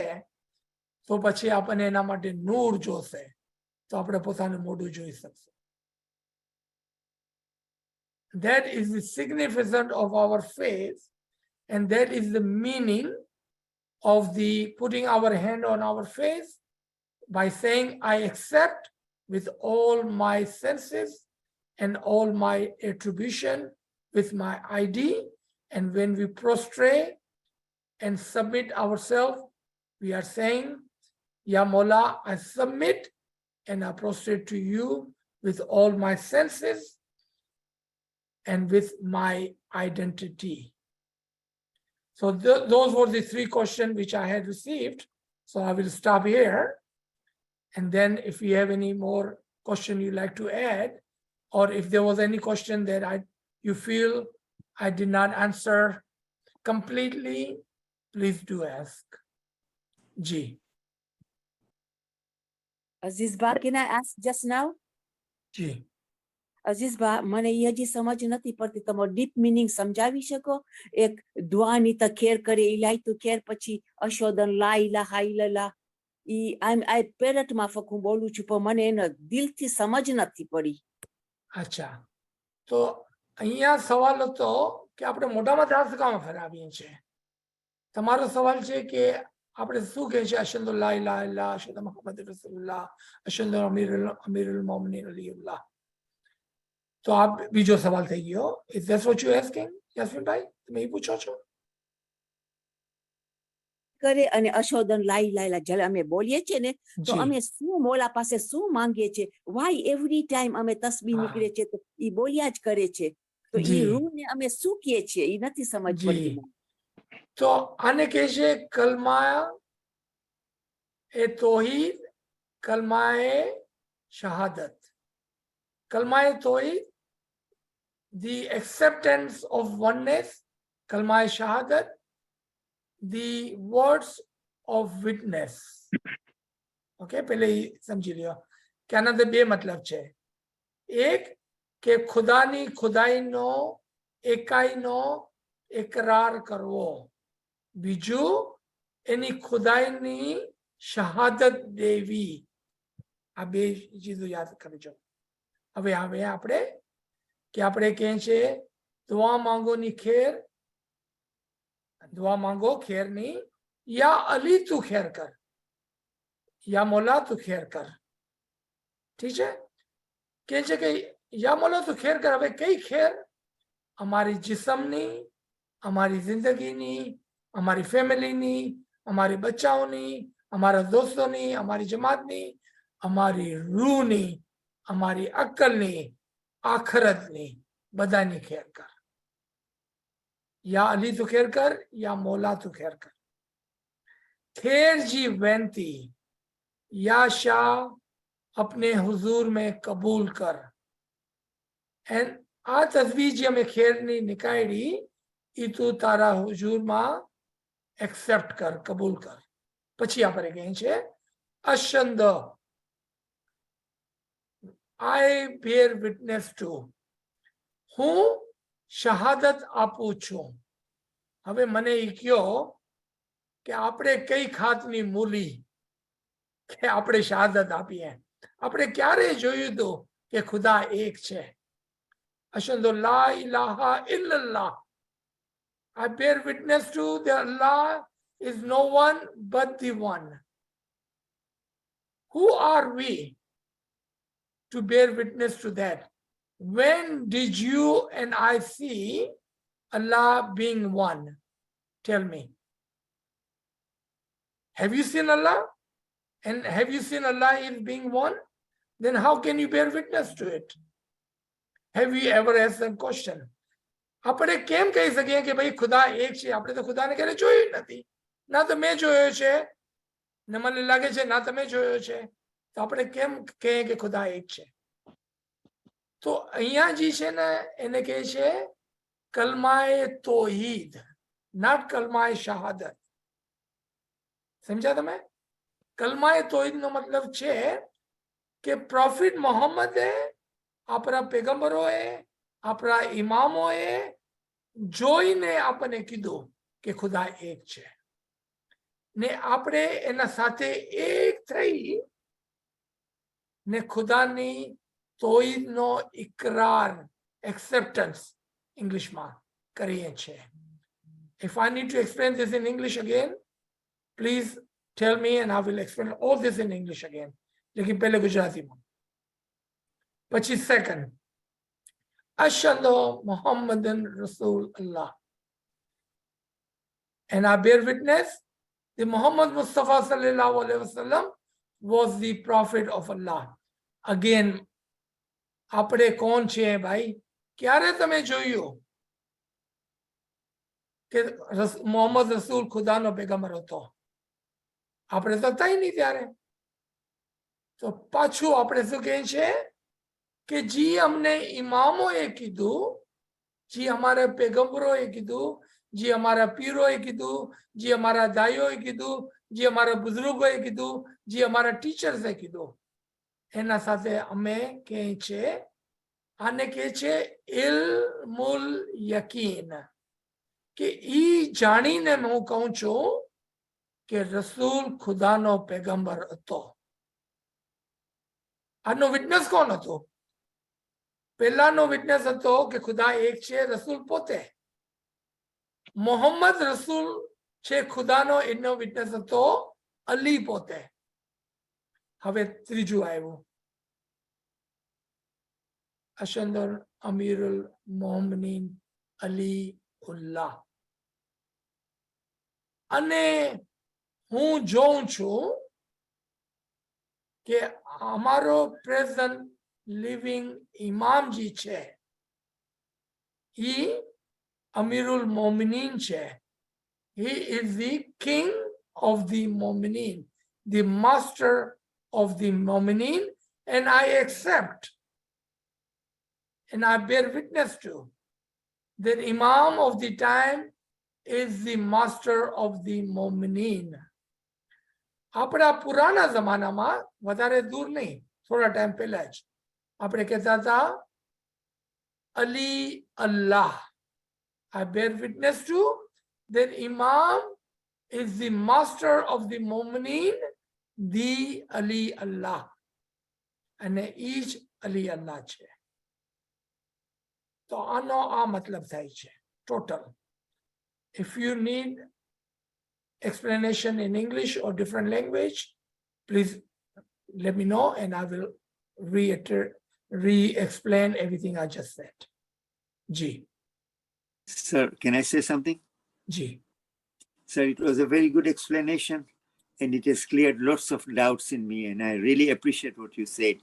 તો પછી આપણને એના માટે નૂર જોશે તો આપણે પોતાનું મોઢું જોઈ શકશું. That is the significance of our faith, and that is the meaning of the putting our hand on our face by saying, I accept with all my senses and all my attribution with my ID. And when we prostrate and submit ourselves, we are saying, Ya Mola, I submit and I prostrate to you with all my senses and with my identity. So those were the 3 questions which I had received. So I will stop here. And then if you have any more question you like to add, or if there was any question that you feel I did not answer completely, please do ask. Ji. Aziz Ba, can I ask just now? Ji. Aziz Ba, મને એ હજી સમજ નથી પડતી, તમે deep meaning સમજાવી શકો? એક દુઆની તો ખેર કરે ઇલાઈ તું ખેર, પછી અશોદન લા ઇલાહા ઇલ્લલ્લાહ, I પેરટમાં ફકું બોલું છું પણ મને એનો દિલથી સમજ નથી પડી. અચ્છા, તો અહીંયા સવાલ હતો કે આપણે મોઢામાં હાથ કામ ફેરાવીએ છીએ. તમારો સવાલ છે કે આપણે શું કહે છે? અશહદુ લા ઇલાહા ઇલ્લલ્લાહ, અશહદુ મુહમ્મદ રસૂલુલ્લાહ, અશહદુ અમીરુલ મોમિનીન અલીઉલ્લાહ. તો આ બીજો સવાલ થઈ ગયો. Is that what you asking, યાસ્મીનભાઈ? તમે એ પૂછો છો? કરે અને અશોદન લા ઇલાહા ઇલ્લલ્લાહ જ્યારે અમે બોલીએ છીએ ને તો જી. અમે શું મોલા પાસે શું માંગીએ છીએ? વાય એવરી ટાઈમ અમે તસ્બીહ હા. નીકળે છે તો ઈ બોલ્યા જ કરે છે, તો ઈ જી. રૂને અમે શું કહીએ છીએ ઈ નથી સમજ જી. પડતી મને. તો આને કહે છે કલમા એ તૌહીદ, કલમા એ શહાદત. કલમા એ Thowheeth, the acceptance of oneness, kalma shahadat, the words of witness. Okay, પહેલે સમજી લ્યો કે આના બે મતલબ છે. એક કે ખુદાની ખુદાઈનો એકાઈનો એકરાર કરવો, બીજું એની ખુદાઈની શહાદત દેવી. આ બે ચીજો યાદ કરજો. હવે આપણે કે આપણે કહે છે દુઆ માંગોની ખેર, દુઆ માંગો ખેરની, યા અલી તું ખેર કર, યા મોલા તું ખેર કર. ઠીક છે? કહે છે કે યા મોલા તું ખેર કર. હવે કઈ ખેર? અમારી જિસ્મની, અમારી જિંદગીની, અમારી ફેમિલીની, અમારી બચ્ચાઓની, અમારા દોસ્તોની, અમારી જમાતની, અમારી રૂહની, અમારી અક્કલની, આખરતની, બધાની ખેર કર. या अली तो खेर कर, या मौला तो खेर कर. खेर जी वेंती, या शाह अपने हुजूर में कबूल कर. एंड आ तस्वीर जी हमें खेरनी निकायड़ी ई तू तारा हुजूर में एक्सेप्ट कर, कबूल कर. પછી આપણે કહે છે અશંદ, I bear witness to, હું શહાદત આપું છું. હવે મને એ કહો કે આપણે કઈ ખાતની મૂલી કે આપણે શહાદત આપીએ? આપણે ક્યારે જોયું હતું કે ખુદા એક છે? અશહદુ લા ઇલાહા ઇલ્લલ્લાહ, I bear witness to that Allah is no one but the one. Who are we to bear witness to that? When did you and I see Allah being one? Tell me. Have you seen Allah? And have you seen Allah in being one? Then how can you bear witness to it? Have you ever asked that question? આપણે કેમ કહી શકીએ કે ભાઈ ખુદા એક છે? આપણે તો ખુદાને ક્યારે જોયું નથી. ના તો મેં જોયો છે, ને મને લાગે છે ના તમે જોયો છે. તો આપણે કેમ કહીએ કે ખુદા એક છે? તો અહીંયા જે છે ને એને કહે છે કલમાએ તૌહીદ, not કલમાએ શહાદત. સમજ્યા તમે? કલમાએ તૌહીદ નો મતલબ છે કે પ્રોફિટ મોહમ્મદે, આપણા પેગમ્બરોએ, આપણા ઇમામોએ જોઈને આપણને કીધું કે ખુદા એક છે, ને આપણે એના સાથે એક થઈ ને ખુદાની તૌહીદનો ઇકરાર, એક્સેપ્ટન્સ ઇંગ્લિશમાં કરીએ છીએ. If I need to explain this in English again, please tell me and I will explain all this in English again. लेकिन पहले गुजराती में. પછી second, Ashhadu Muhammadan Rasulullah, and I bear witness that Muhammad Mustafa sallallahu alaihi wasallam was the prophet of Allah. Again, આપણે કોણ છે ભાઈ? ક્યારે તમે જોયું કે મોહમ્મદ રસૂલ ખુદાનો પેગમ્બર હતો? આપણે તો થઈ નહીં ત્યારે. તો પાછું આપણે શું કહે છે કે જી અમને ઇમામોએ કીધું, જી અમારા પેગમ્બરોએ કીધું, જી અમારા પીરોએ કીધું, જી અમારા દાઈઓએ કીધું, જી અમારા બુઝુર્ગોએ કીધું, જી અમારા ટીચર્સે કીધું, એના સાથે અમે કહે છે, આને કહે છે ઇલ્મુલ યકીન, કે ઈ જાણીને હું કહું છું કે રસૂલ ખુદાનો પેગમ્બર હતો. આનો વિટનેસ કોણ હતો? પહેલાનો વિટનેસ હતો કે ખુદા એક છે, રસૂલ પોતે. મોહમ્મદ રસૂલ છે ખુદાનો, એનો વિટનેસ હતો અલી પોતે. હવે ત્રીજું આવ્યું, અશંદર અમીરુલ મોમિનીન અલી ઉલ્લાહ. અને હું જોઉં છું કે અમારો પ્રેઝન્ટ લિવિંગ ઇમામ જી છે, he Amirul Mominin છે. He is the king of the Mominin, the master of the Mominin, and I accept and I bear witness to that Imam of the time is the master of the Mominin. આપણા પુરાના જમાનામાં, વધારે દૂર નહીં, થોડા time પહેલા જ આપણે કહેતા હતા અલી અલ્લાહ. I bear witness to that Imam is the master of the Mu'mineen, the Ali Allah. And each Ali Allah છે. તો આનો આ મતલબ થાય છે total. If you need explanation in English or different language, please let me know and I will re-explain everything I just said. Ji. Sir, can I say something? Ji. Sir, it was a very good explanation and it has cleared lots of doubts in me and I really appreciate what you said.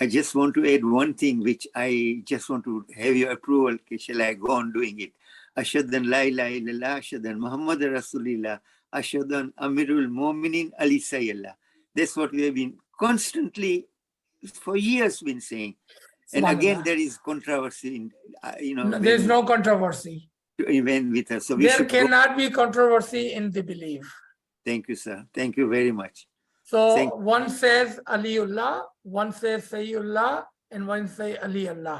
I just want to add one thing which I just want to have your approval. Shall I go on doing it? Ashhadan la ilaha illallah, ashhadan Muhammad Rasulullah, ashhadan Amirul Mominin Ali Sayyallah. That's what we have been constantly for years been saying. And again, there is controversy in, No, there's no controversy. Even with us. So we There should cannot be controversy in the belief. Thank you, sir. Thank you very much. So one says Aliullah, one says Sayyidullah, and one say Aliullah.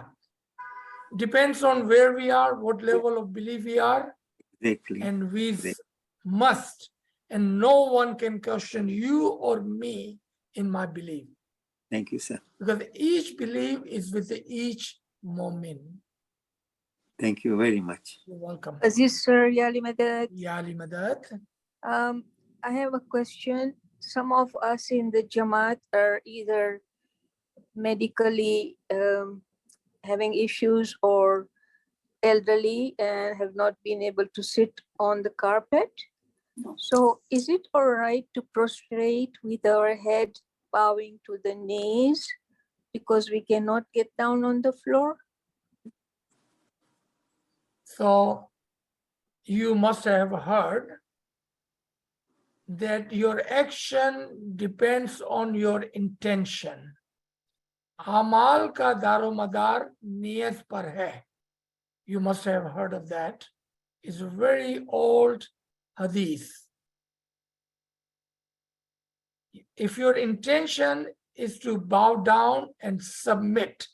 Depends on where we are, what level of belief we are, Exactly. and we must, and no one can question you or me in my belief. Thank you, sir. Because each belief is with each moment. Thank you very much. You're welcome. Aziz sir, Yali Madad. Yali Madad. I have a question. some of us in the Jamaat are either medically having issues or elderly and have not been able to sit on the carpet. So is it all right to prostrate with our head bowing to the knees because we cannot get down on the floor? So you must have heard that your action depends on your intention. Amal ka daromadar niyat par hai. You must have heard of that. It's a very old hadith. If your intention is to bow down and submit,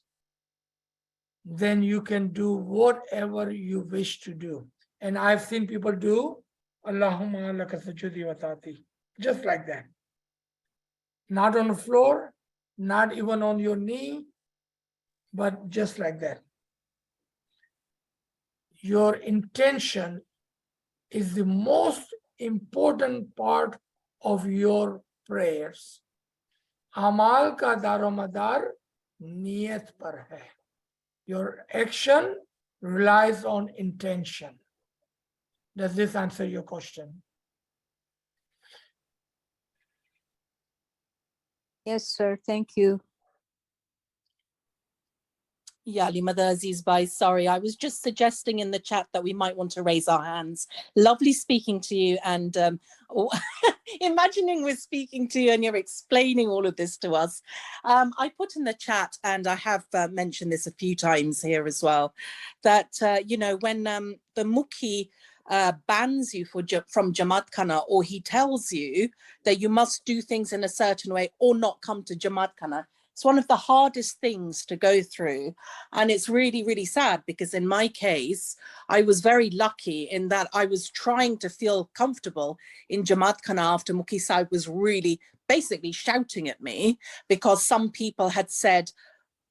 then you can do whatever you wish to do. And I've seen people do Allahumma laka sajudi wa taati, just like that. Not on the floor, not even on your knee, but just like that. Your intention is the most important part of your prayers. Amal ka daromadar niyat par hai. Your action relies on intention. Does this answer your question? Yes, sir. Thank you. Yeah, Mother Aziz Bhai, sorry, I was just suggesting in the chat that we might want to raise our hands. Lovely speaking to you, and imagining we're speaking to you and you're explaining all of this to us. I put in the chat, and I have mentioned this a few times here as well, that, you know, when the Mukhi bans you from Jamaat Khana, or he tells you that you must do things in a certain way or not come to Jamaat Khana, it's one of the hardest things to go through. And it's really, really sad, because in my case, I was very lucky in that I was trying to feel comfortable in Jamaat Khana after Mukhi Sahib was really basically shouting at me because some people had said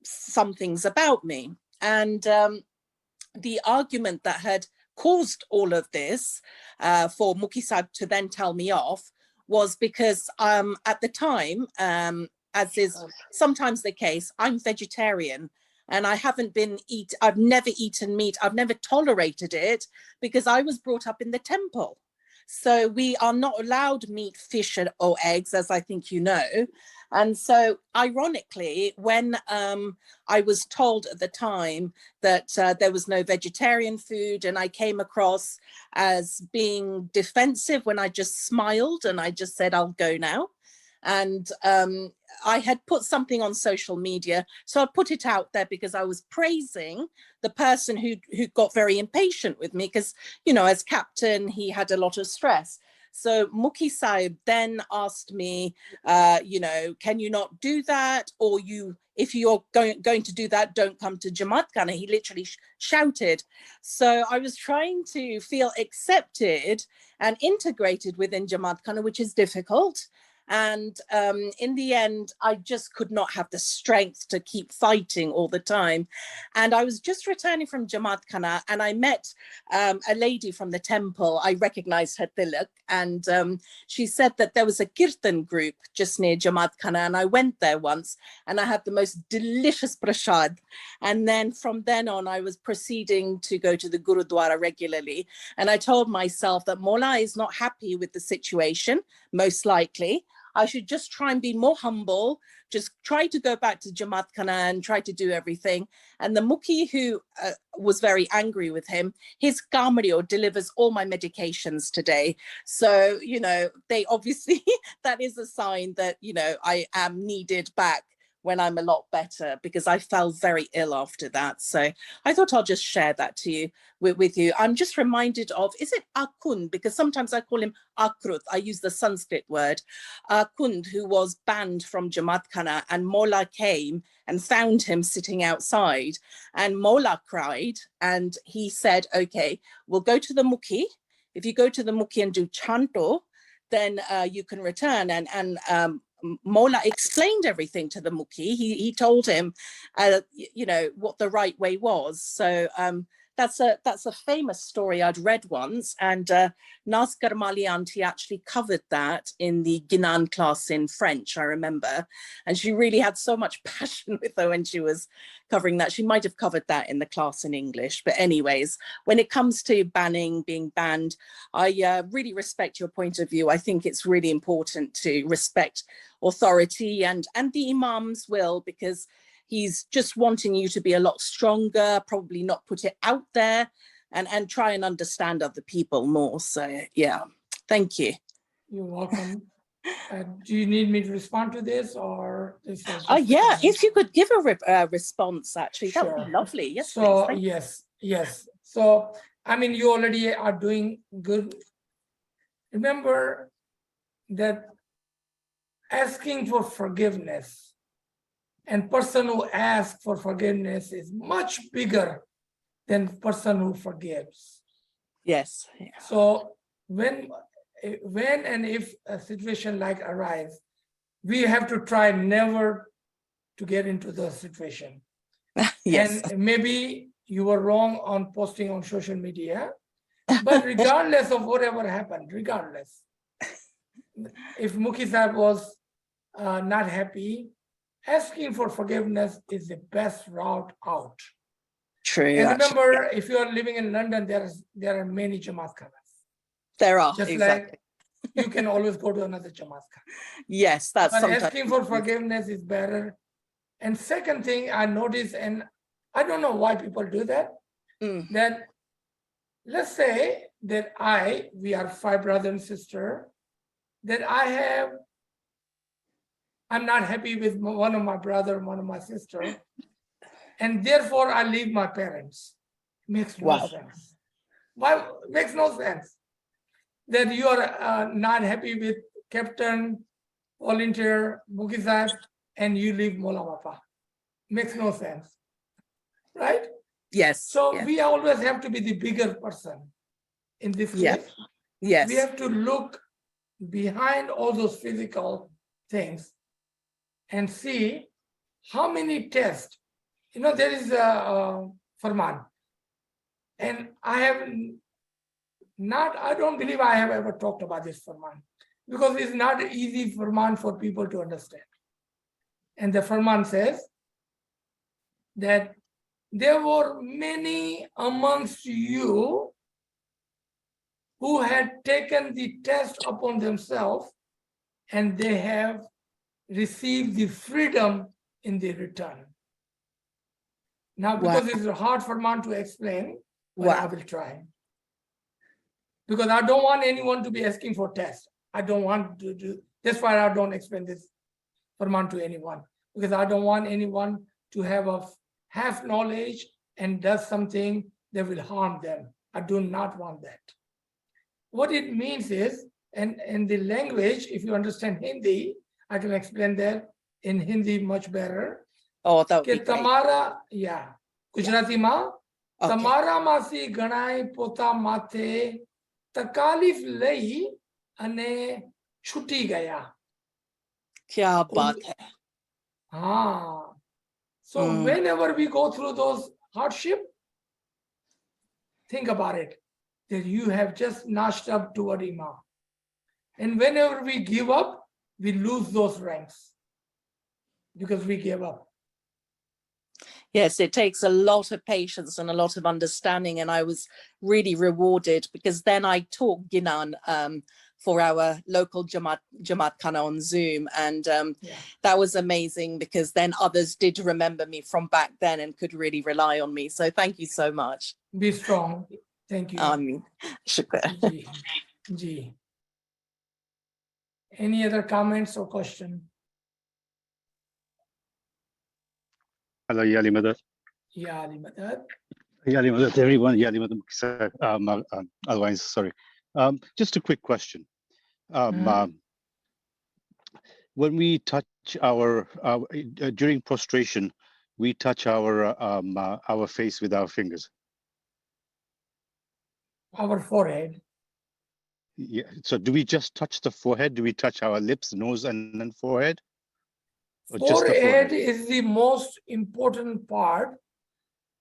some things about me. And the argument that had caused all of this for Mukhi Sahib to then tell me off was because at the time, as is sometimes the case, I'm vegetarian, and I haven't been I've never eaten meat. I've never tolerated it because I was brought up in the temple. So we are not allowed meat, fish, or eggs, as I think you know. And so ironically, when I was told at the time that there was no vegetarian food, and I came across as being defensive when I just smiled and I just said, I'll go now. And I had put something on social media, so I put it out there because I was praising the person who got very impatient with me, because, you know, as captain, he had a lot of stress. So Mukhi Sahib then asked me, you know, can you not do that? Or if you're going to do that, don't come to Jamaat Khana. He literally shouted. So I was trying to feel accepted and integrated within Jamaat Khana, which is difficult. And in the end, I just could not have the strength to keep fighting all the time. And I was just returning from Jamaat Khana, and I met a lady from the temple. I recognized her tilak, and she said that there was a kirtan group just near Jamaat Khana, and I went there once, and I had the most delicious prasad. And then from then on, I was proceeding to go to the Gurudwara regularly. And I told myself that Mola is not happy with the situation, most likely. I should just try and be more humble, just try to go back to Jamaat Khana and try to do everything. And the Mukhi, who was very angry with him, his Kamario delivers all my medications today. So, you know, they obviously, that is a sign that, you know, I am needed back when I'm a lot better, because I fell very ill after that. So I thought I'll just share that to you with you. I'm just reminded of, is it Akund? Because sometimes I call him Akrut. I use the Sanskrit word. Akund, who was banned from Jamaat Khana, and Mola came and found him sitting outside. And Mola cried, and he said, okay, we'll go to the Mukhi. If you go to the Mukhi and do chanto, then you can return. And Mola explained everything to the Mukhi. He told him, you know, what the right way was. So that's a famous story I'd read once, and Naskar Malianti actually covered that in the Ginan class in French, I remember, and she really had so much passion with her when she was covering that. She might have covered that in the class in English, but anyways, when it comes to being banned, I really respect your point of view. I think it's really important to respect authority and the Imam's will, because he's just wanting you to be a lot stronger, probably not put it out there, and try and understand other people more. So yeah, thank you. You're welcome. Do you need me to respond to this, or this was yeah, if you could give a response, actually, that would Sure. be lovely. Yes, So please. yes. So I mean, you already are doing good. Remember that asking for forgiveness and person who asks for forgiveness is much bigger than person who forgives. Yes. Yeah. So when and if a situation like arise, we have to try never to get into the situation. Yes. And maybe you were wrong on posting on social media, but regardless of whatever happened, regardless, if Mukhi Sahib was not happy, asking for forgiveness is the best route out. True. And remember, actually, if you are living in London, there are many Jamaat Khanas. there are. Just Exactly. like you can always go to another Jamaat Khana. Yes, that's But sometimes. asking for forgiveness is better. And second thing I noticed, and I don't know why people do that, that let's say that we are 5 brothers and sisters, that I'm not happy with one of my brother, one of my sister, and therefore I leave my parents. Makes no sense. Why? Makes no sense. That you are not happy with captain, volunteer, Mukhi Sahib, and you leave Mola Papa. Makes no sense, right? Yes. So yes. we always have to be the bigger person in this case. Yes. We have to look behind all those physical things and see how many tests. You know, there is a farman, and I don't believe I have ever talked about this farman, because it's not easy farman for people to understand. And the farman says that there were many amongst you who had taken the test upon themselves, and they have received the freedom in the return. Now, because it's hard for man to explain, but I will try. Because I don't want anyone to be asking for tests. I don't want to do, that's why I don't explain this for man to anyone. Because I don't want anyone to have a half knowledge and does something that will harm them. I do not want that. What it means is, and the language, if you understand Hindi, I can explain that in Hindi much better. Oh, that would be great. Tamara, yeah, Gujarati ma, Tamara masi ganai pota mathe takalif lei ane chuti gaya. Kya baat hai. So whenever we go through those hardship, think about it, that you have just notched up toward Imam. And whenever we give up, we lose those ranks because we gave up. Yes, it takes a lot of patience and a lot of understanding. And I was really rewarded because then I taught Ginan for our local Jamaat Khana on Zoom. And that was amazing because then others did remember me from back then and could really rely on me. So thank you so much. Be strong. Thank you. Shukran. Ji. Any other comments or question? Hello, Yali Madad. Yeah, Ali Madad. Yali Madad, everyone. Yali Madad, ALWAAZ, sorry. Just a quick question. When we touch during prostration, we touch our face with our fingers. Our forehead. Yeah. So do we just touch the forehead? Do we touch our lips, nose, and then forehead? Or just the Forehead forehead? is the most important part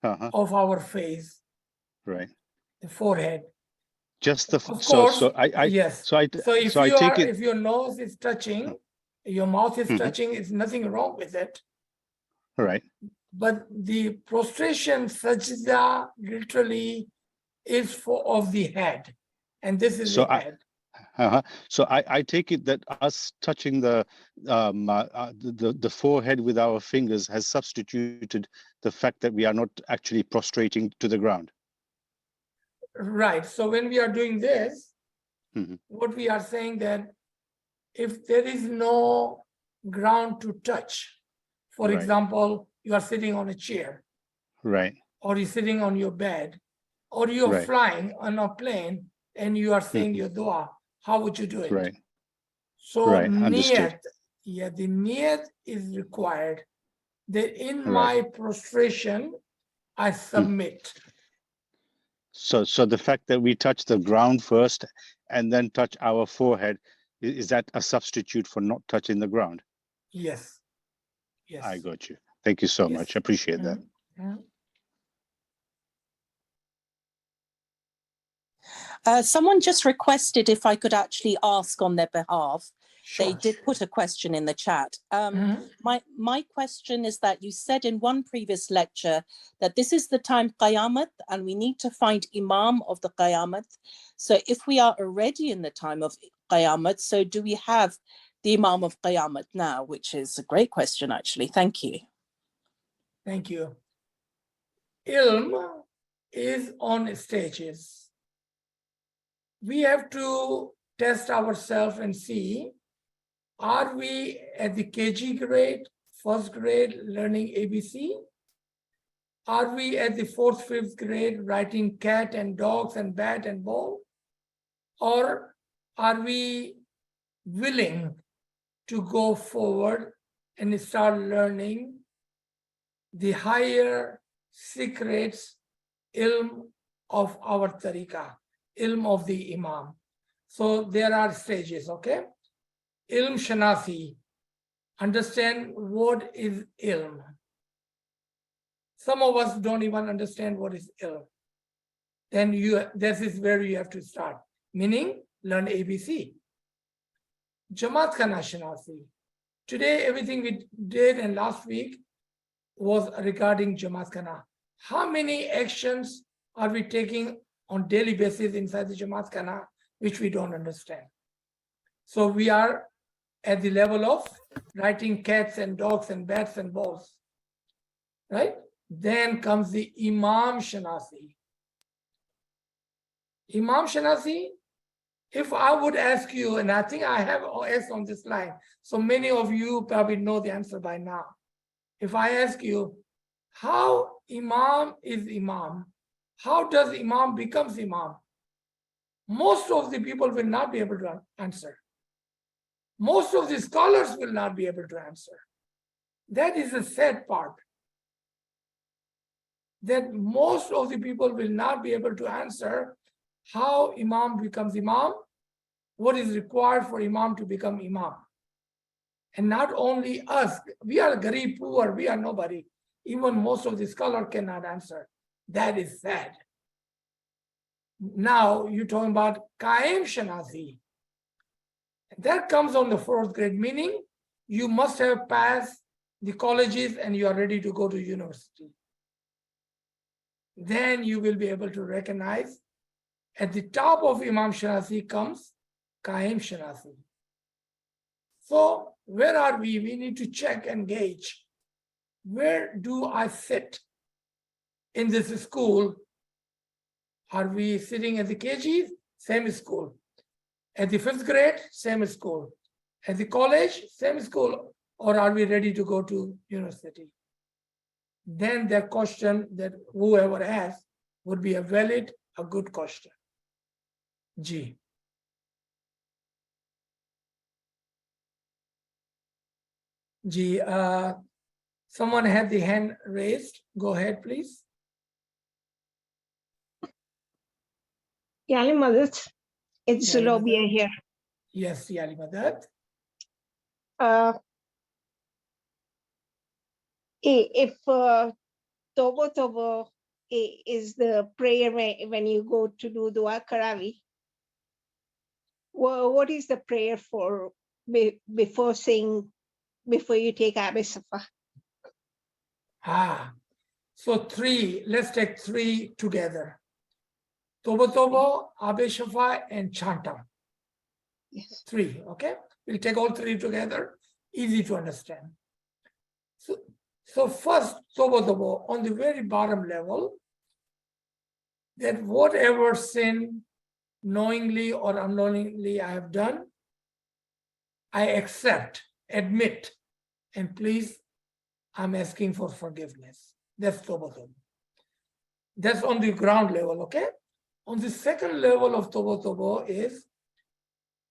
of our face. Right. the forehead. Just the Of so course, so I yes. so I So if so I you take are, it. if your nose is touching, your mouth is Mhm. touching, is nothing wrong with it. Right. But the prostration sajda literally is for of the head, and this is So the head. So I take it that us touching the forehead with our fingers has substituted the fact that we are not actually prostrating to the ground. Right. So when we are doing this, Mhm. what we are saying that if there is no ground to touch, for Right. example, you are sitting on a chair, Right. or you're sitting on your bed, or you're Right. flying on a plane and you are saying Mhm. your dua, how would you do it? Right. So Right. Understood. niyat, yeah, the niyat is required that in Right. my prostration, I submit. So the fact that we touch the ground first and then touch our forehead, is that a substitute for not touching the ground? Yes. Yes. I got you. Thank you so Yes. much. Appreciate that. Mhm. Someone just requested if I could actually ask on their behalf. They Sure. did put a question in the chat. Mhm. My question is that you said in one previous lecture that this is the time Qayamat and we need to find Imam of the Qayamat. So if we are already in the time of Qayamat, so do we have the Imam of Qayamat now? Which is a great question, actually. Thank you. Thank you. Ilm is on stages. We have to test ourselves and see, are we at the KG grade, first grade, learning ABC? Are we at the fourth, fifth grade, writing cat and dogs and bat and ball? Or are we willing to go forward and start learning the higher secrets, ilm of our tariqah, ilm of the imam? So there are stages, okay? Ilm shanasi, understand what is ilm. Some of us don't even understand what is ilm. Then this is where you have to start, meaning learn ABC. Jamaat Khana Shanasi. Today, everything we did and last week was regarding Jamaat Khana. How many actions are we taking on daily basis inside the Jamaat Khana, which we don't understand? So we are at the level of writing cats and dogs and bats and balls, right? Then comes the Imam Shanasi. Imam Shanasi, if I would ask you, and I think I have S on this line, so many of you probably know the answer by now. If I ask you, how Imam is Imam, how does Imam becomes Imam? Most of the people will not be able to answer. Most of the scholars will not be able to answer. That is the sad part. That most of the people will not be able to answer how Imam becomes Imam, what is required for Imam to become Imam. And not only us, we are garib, poor, we are nobody. Even most of the scholars cannot answer. That is sad. Now you're talking about Qaim Shanasi. That comes on the fourth grade, meaning you must have passed the colleges and you are ready to go to university. Then you will be able to recognize at the top of Imam Shanasi comes Qaim Shanasi. So where are we? We need to check and gauge. Where do I sit in this school? Are we sitting at the KG? Same school. At the fifth grade? Same school. At the college? Same school. Or are we ready to go to university? Then the question that whoever asks would be a valid, a good question. G. G. Someone had the hand raised. Go ahead, please. Yani Madad, it's Yali Robia Madad. here. Yes, Yali Madad. If Tobo is the prayer when you go to do dua karavi. What is the prayer for before you take Abe Safa? So three, let's take three together. Tobo Tobo, Abe Shafa, and Chanta. Yes. Three, okay? We'll take all three together. Easy to understand. So first, Tobo Tobo, on the very bottom level, that whatever sin, knowingly or unknowingly I have done, I accept, admit, and please, I'm asking for forgiveness. That's Tobo Tobo. That's on the ground level, okay? On the second level of Tobo Tobo is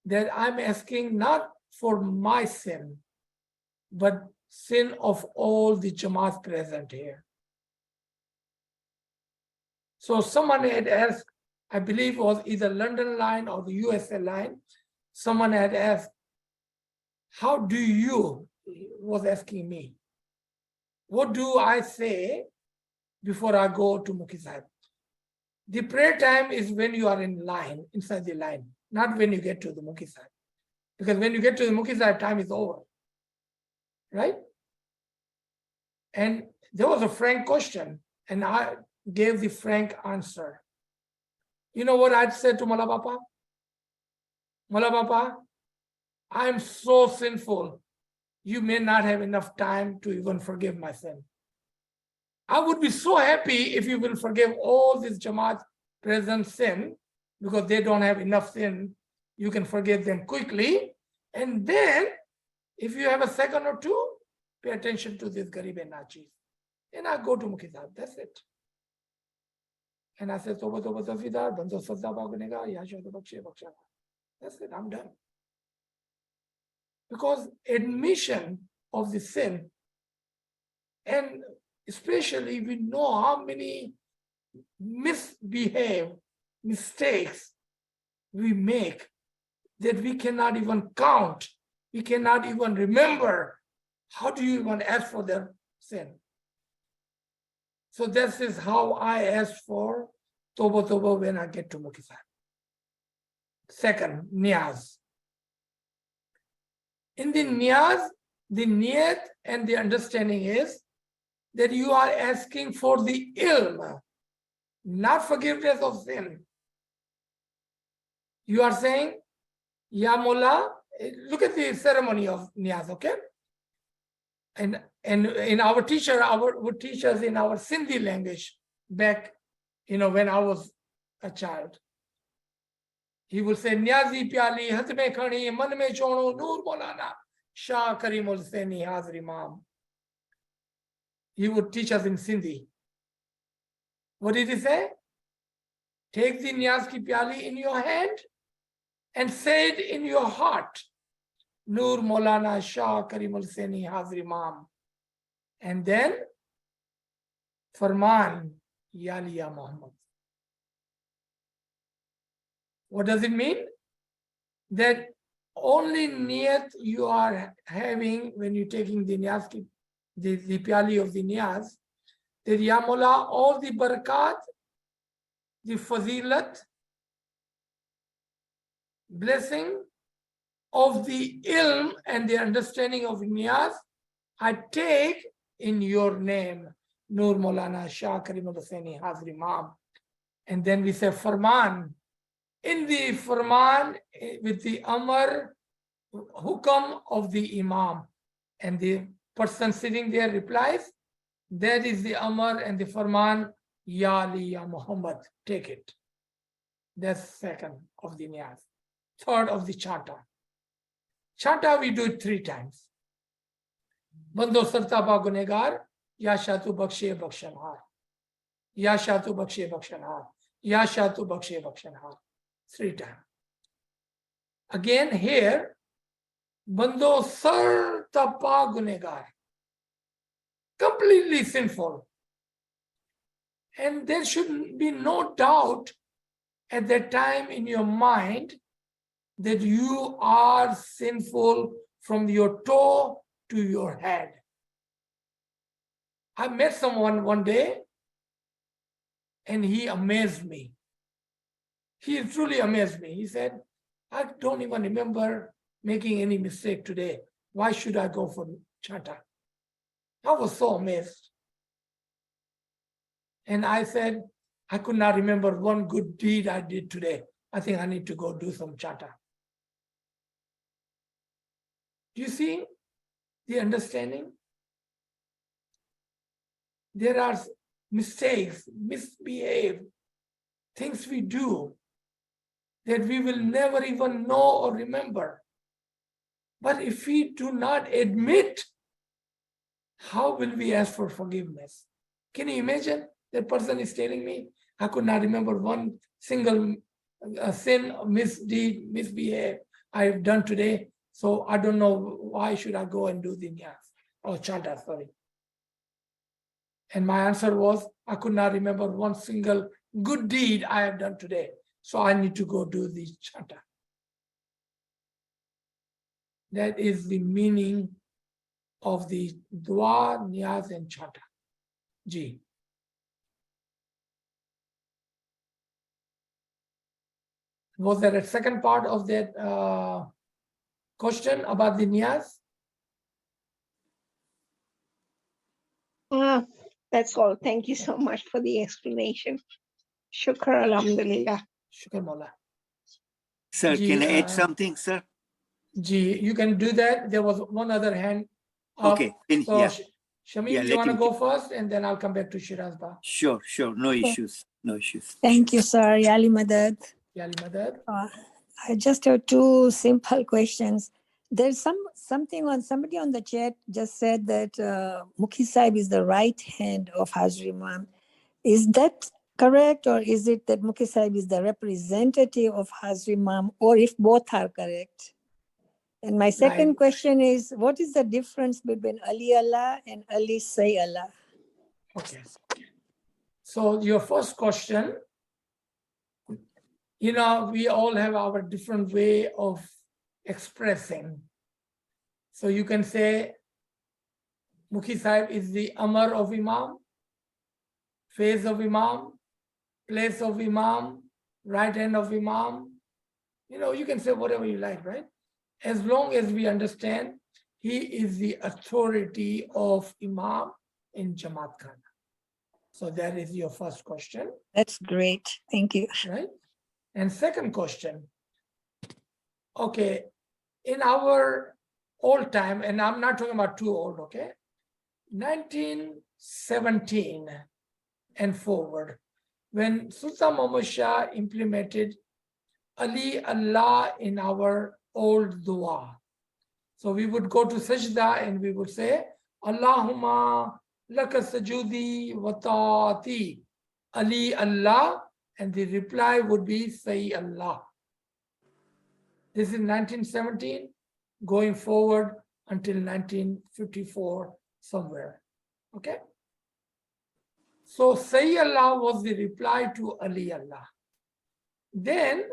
that I'm asking not for my sin, but sin of all the Jamaat present here. So someone had asked, I believe it was either London line or the USA line, someone had asked, how do you, was asking me, what do I say before I go to Mukhi Sahib? The prayer time is when you are in line, inside the line, not when you get to the Mukhi Sahib. Because when you get to the Mukhi Sahib, time is over, right? And there was a frank question, and I gave the frank answer. You know what I'd said to Mala Bapa? Mala Bapa, I'm so sinful. You may not have enough time to even forgive my sin. I would be so happy if you will forgive all this Jamaat present sin, because they don't have enough sin. You can forgive them quickly. And then, if you have a second or two, pay attention to this Garib and Nachis. And I go to Mukhi Sahib, that's it. And I said, Toba Toba Tafidar, Bando Sadda Bagunega, Yasha Bakshe Bakshana. That's it, I'm done. Because admission of the sin, and especially we know how many mistakes we make that we cannot even count, we cannot even remember. How do you even ask for their sin? So this is how I ask for Toba Toba when I get to Mukhi Sahib. Second, Niyaz. In the Niyaz, the niyat and the understanding is that you are asking for the ilm, not forgiveness of sin. You are saying, Ya Mullah, look at the ceremony of Niyaz, okay? And in our teachers in our Sindhi language back, when I was a child, he would say, Niyazi pyali, hat mein khani, man mein chono, Noor Maulana, Shah Karimul Seni Hazir Imam. He would teach us in Sindhi. What did he say? Take the Niyaz ki pyali in your hand and say it in your heart. Noor Maulana Shah Karimul Seni Hazir Imam. And then, Farman Yaliya Muhammad. What does it mean? That only niyat you are having when you're taking the niyaz, the pyali of the niyaz, that Ya Mullah, all the barakat, the fazilat, blessing of the ilm and the understanding of niyaz, I take in your name, Noor Maulana Shah Karimul Hussaini Hazir Imam. And then we say Farman. In the Farman, with the Amr, Hukam of the Imam. And the person sitting there replies, that is the Amr and the Farman, Ya Ali, Ya Muhammad, take it. That's second of the Niyaz. Third of the Chanta. Chanta we do it 3 times. Bando Sarta Ba Gunegar, Ya Shatu Bakshe Bakshanhar. Ya Shatu Bakshe Bakshanhar. Ya Shatu Bakshe Bakshanhar. 3 times. Again here, Bando Sarta Pa Gunegar. Completely sinful. And there should be no doubt at that time in your mind that you are sinful from your toe to your head. I met someone one day And he amazed me. He truly amazed me. He said, I don't even remember making any mistake today. Why should I go for chanta? I was so amazed. And I said, I could not remember one good deed I did today. I think I need to go do some chanta. Do you see the understanding? There are mistakes, misbehave, things we do that we will never even know or remember. But if we do not admit, how will we ask for forgiveness? Can you imagine? That person is telling me, I could not remember one single sin, misdeed, misbehave I have done today. So I don't know why should I go and do the nyas or chanta, sorry. And my answer was, I could not remember one single good deed I have done today. So I need to go do the chanta. That is the meaning of the dua, niyaz, and chanta. Ji. Was there a second part of that question about the niyaz? That's all. Thank you so much for the explanation. Shukr, alhamdulillah. Shukr Mawla. Sir, Ji, can I add something, sir? Ji, you can do that. There was one other hand up. Okay. So, Yeah. Shamim, Yeah, you let want to him go first and then I'll come back to Shirazba. Sure. No issues. No issues. Thank you, sir. Yali Madad. Yali Madad. I just have two simple questions. There's somebody on the chat just said that Mukhi Sahib is the right hand of Hazrat Imam. Is that correct, or is it that Mukhi Sahib is the representative of Hazrat Imam, or if both are correct? And my second Right. question is, what is the difference between Ali Allah and Ali Say Allah? Okay. So your first question, you know, we all have our different way of expressing. So you can say Mukhi Sahib is the Amar of Imam, face of Imam, place of Imam, right hand of Imam. You know, you can say whatever you like, right? As long as we understand he is the authority of Imam in Jamaat Khana. So that is your first question. That's great. Thank you. Right? And second question, okay, in our old time, and I'm not talking about too old, okay? 1917 and forward, when Sultan Muhammad Shah implemented Ali Allah in our old dua. So we would go to sajda and we would say, Allahumma laka sajudi wa ta'ati Ali Allah, and the reply would be Say Allah. This is 1917, going forward until 1954 somewhere, okay? So Say Allah was the reply to Ali Allah. Then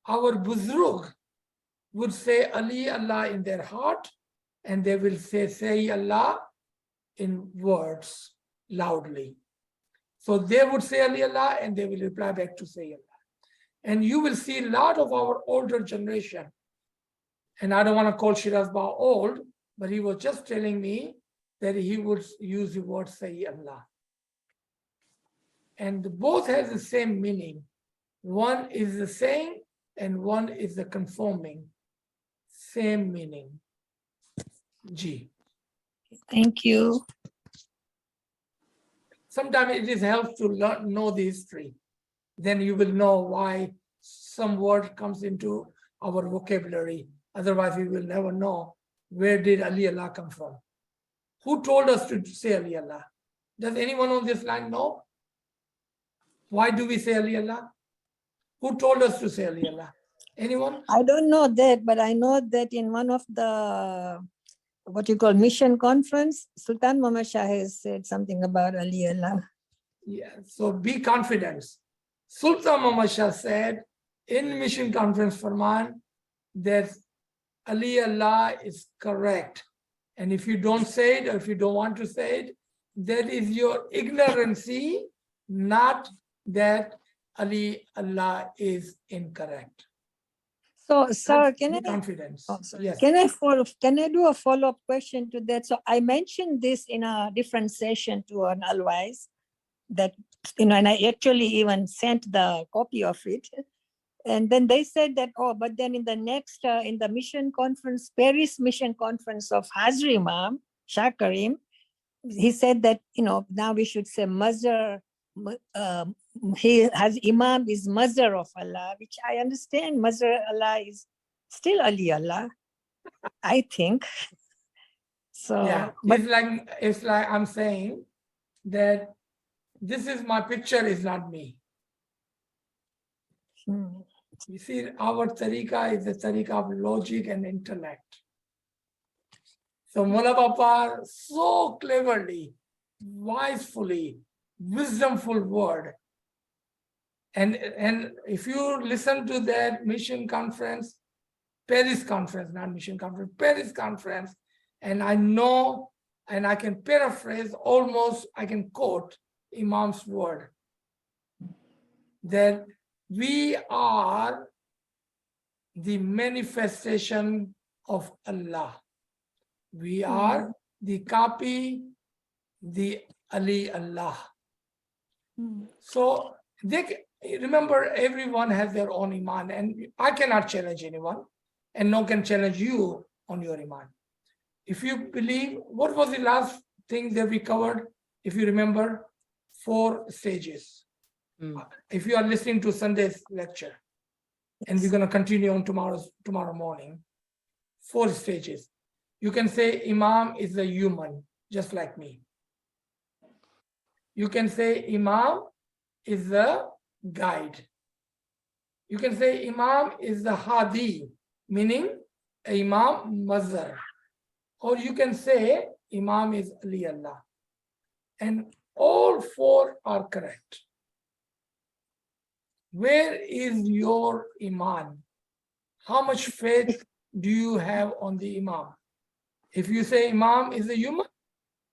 our Buzrug would say Ali Allah in their heart, and they will say Allah in words loudly. So they would say Ali Allah and they will reply back to Say Allah. And you will see a lot of our older generation, and I don't want to call Shiraz Ba old, but he was just telling me that he would use the word Say Allah. And both has the same meaning. One is the saying and one is the confirming. Same meaning. G. Thank you. Sometimes it is helpful to know the history. Then you will know why some word comes into our vocabulary. Otherwise, we will never know where did Ali Allah come from. Who told us to say Ali Allah? Does anyone on this line know? Why do we say Ali Allah? Who told us to say Ali Allah? Anyone? I don't know that, but I know that in one of the, what you call mission conference, Sultan Muhammad Shah has said something about Ali Allah. Yeah, so be confident. Sultan Muhammad Shah said in mission conference Farman that Ali Allah is correct. And if you don't say it, or if you don't want to say it, that is your ignorancy, not that Ali Allah is incorrect. So, sir, Have can I? confidence? Oh, sorry. Yes. Can I do a follow-up question to that? So I mentioned this in a different session to an ALWAAZ that, and I actually even sent the copy of it. And then they said that, oh, but then in the next, in the mission conference, Paris mission conference of Hazri Imam, Shah Karim, he said that, now we should say Mazhar, he has Imam is Mazhar of Allah, which I understand Mazhar Allah is still Ali Allah, I think. So, Yeah, but it's like I'm saying that this is my picture, is not me. You see, our tariqa is a tariqa of logic and intellect. So Mullah Bapa so cleverly, wisefully, wisdomful word. And if you listen to that mission conference, Paris conference, not mission conference, Paris conference, and I know, and I can paraphrase almost, I can quote Imam's word, that we are the manifestation of Allah. We are the copy, the Ali Allah. So remember, everyone has their own Iman, and I cannot challenge anyone, and no one can challenge you on your Iman. If you believe, what was the last thing that we covered? If you remember, 4 stages. If you are listening to Sunday's lecture, and we're going to continue on tomorrow morning, 4 stages. You can say Imam is a human, just like me. You can say Imam is a guide. You can say Imam is the Hadi, meaning Imam Mazhar. Or you can say Imam is Ali Allah. And all 4 are correct. Where is your Iman? How much faith do you have on the Imam? If you say Imam is a human,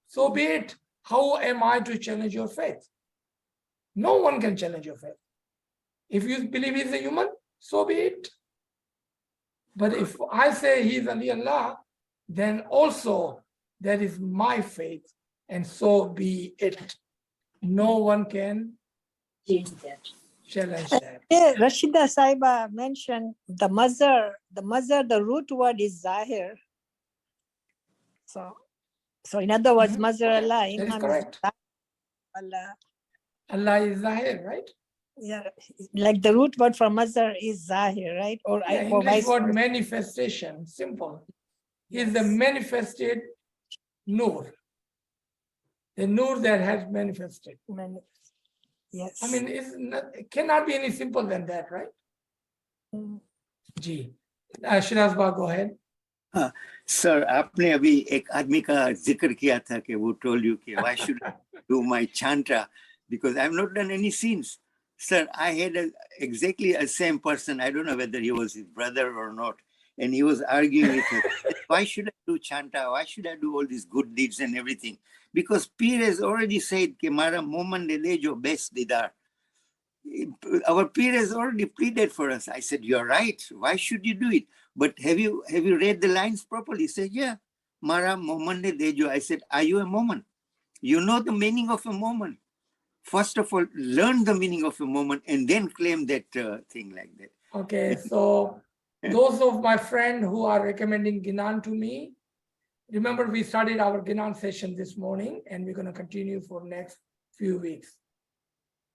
so be it. How am I to challenge your faith? No one can challenge your faith. If you believe he's a human, so be it. But if I say he's Ali Allah, then also that is my faith, and so be it. No one can challenge that. yeah, Rashida Saiba mentioned the Mazhar, the root word is Zahir. So in other words, Mazhar Allah, That is Imam correct. Allah. Allah is Zahir, right? Yeah, like the root word for Mazhar is Zahir, right? Or Yeah, or English vice word versa. manifestation, simple. Is Yes. the manifested Nur. The Nur that has manifested. Yes. I mean, it cannot be any simple than that, right? Ji. Shiraz Ba, go ahead. Sir आपने अभी एक आदमी का जिक्र किया था कि वो told you कि why should I do my chantra because I've not done any sins. Sir, I had exactly a same person. I don't know whether he was his brother or not. And he was arguing with me. Why should I do chanta? Why should I do all these good deeds and everything? Because Pir has already said कि मारा मोमन दे दे जो best दीदार. Our Pir has already pleaded for us. I said, you're right. Why should you do it? But have you read the lines properly? He said, yeah. Mara moman de dejo. I said, are you a moment? You know the meaning of a moment. First of all, learn the meaning of a moment and then claim that thing like that. Okay, so those of my friends who are recommending Ginan to me, remember we started our Ginan session this morning and we're going to continue for next few weeks.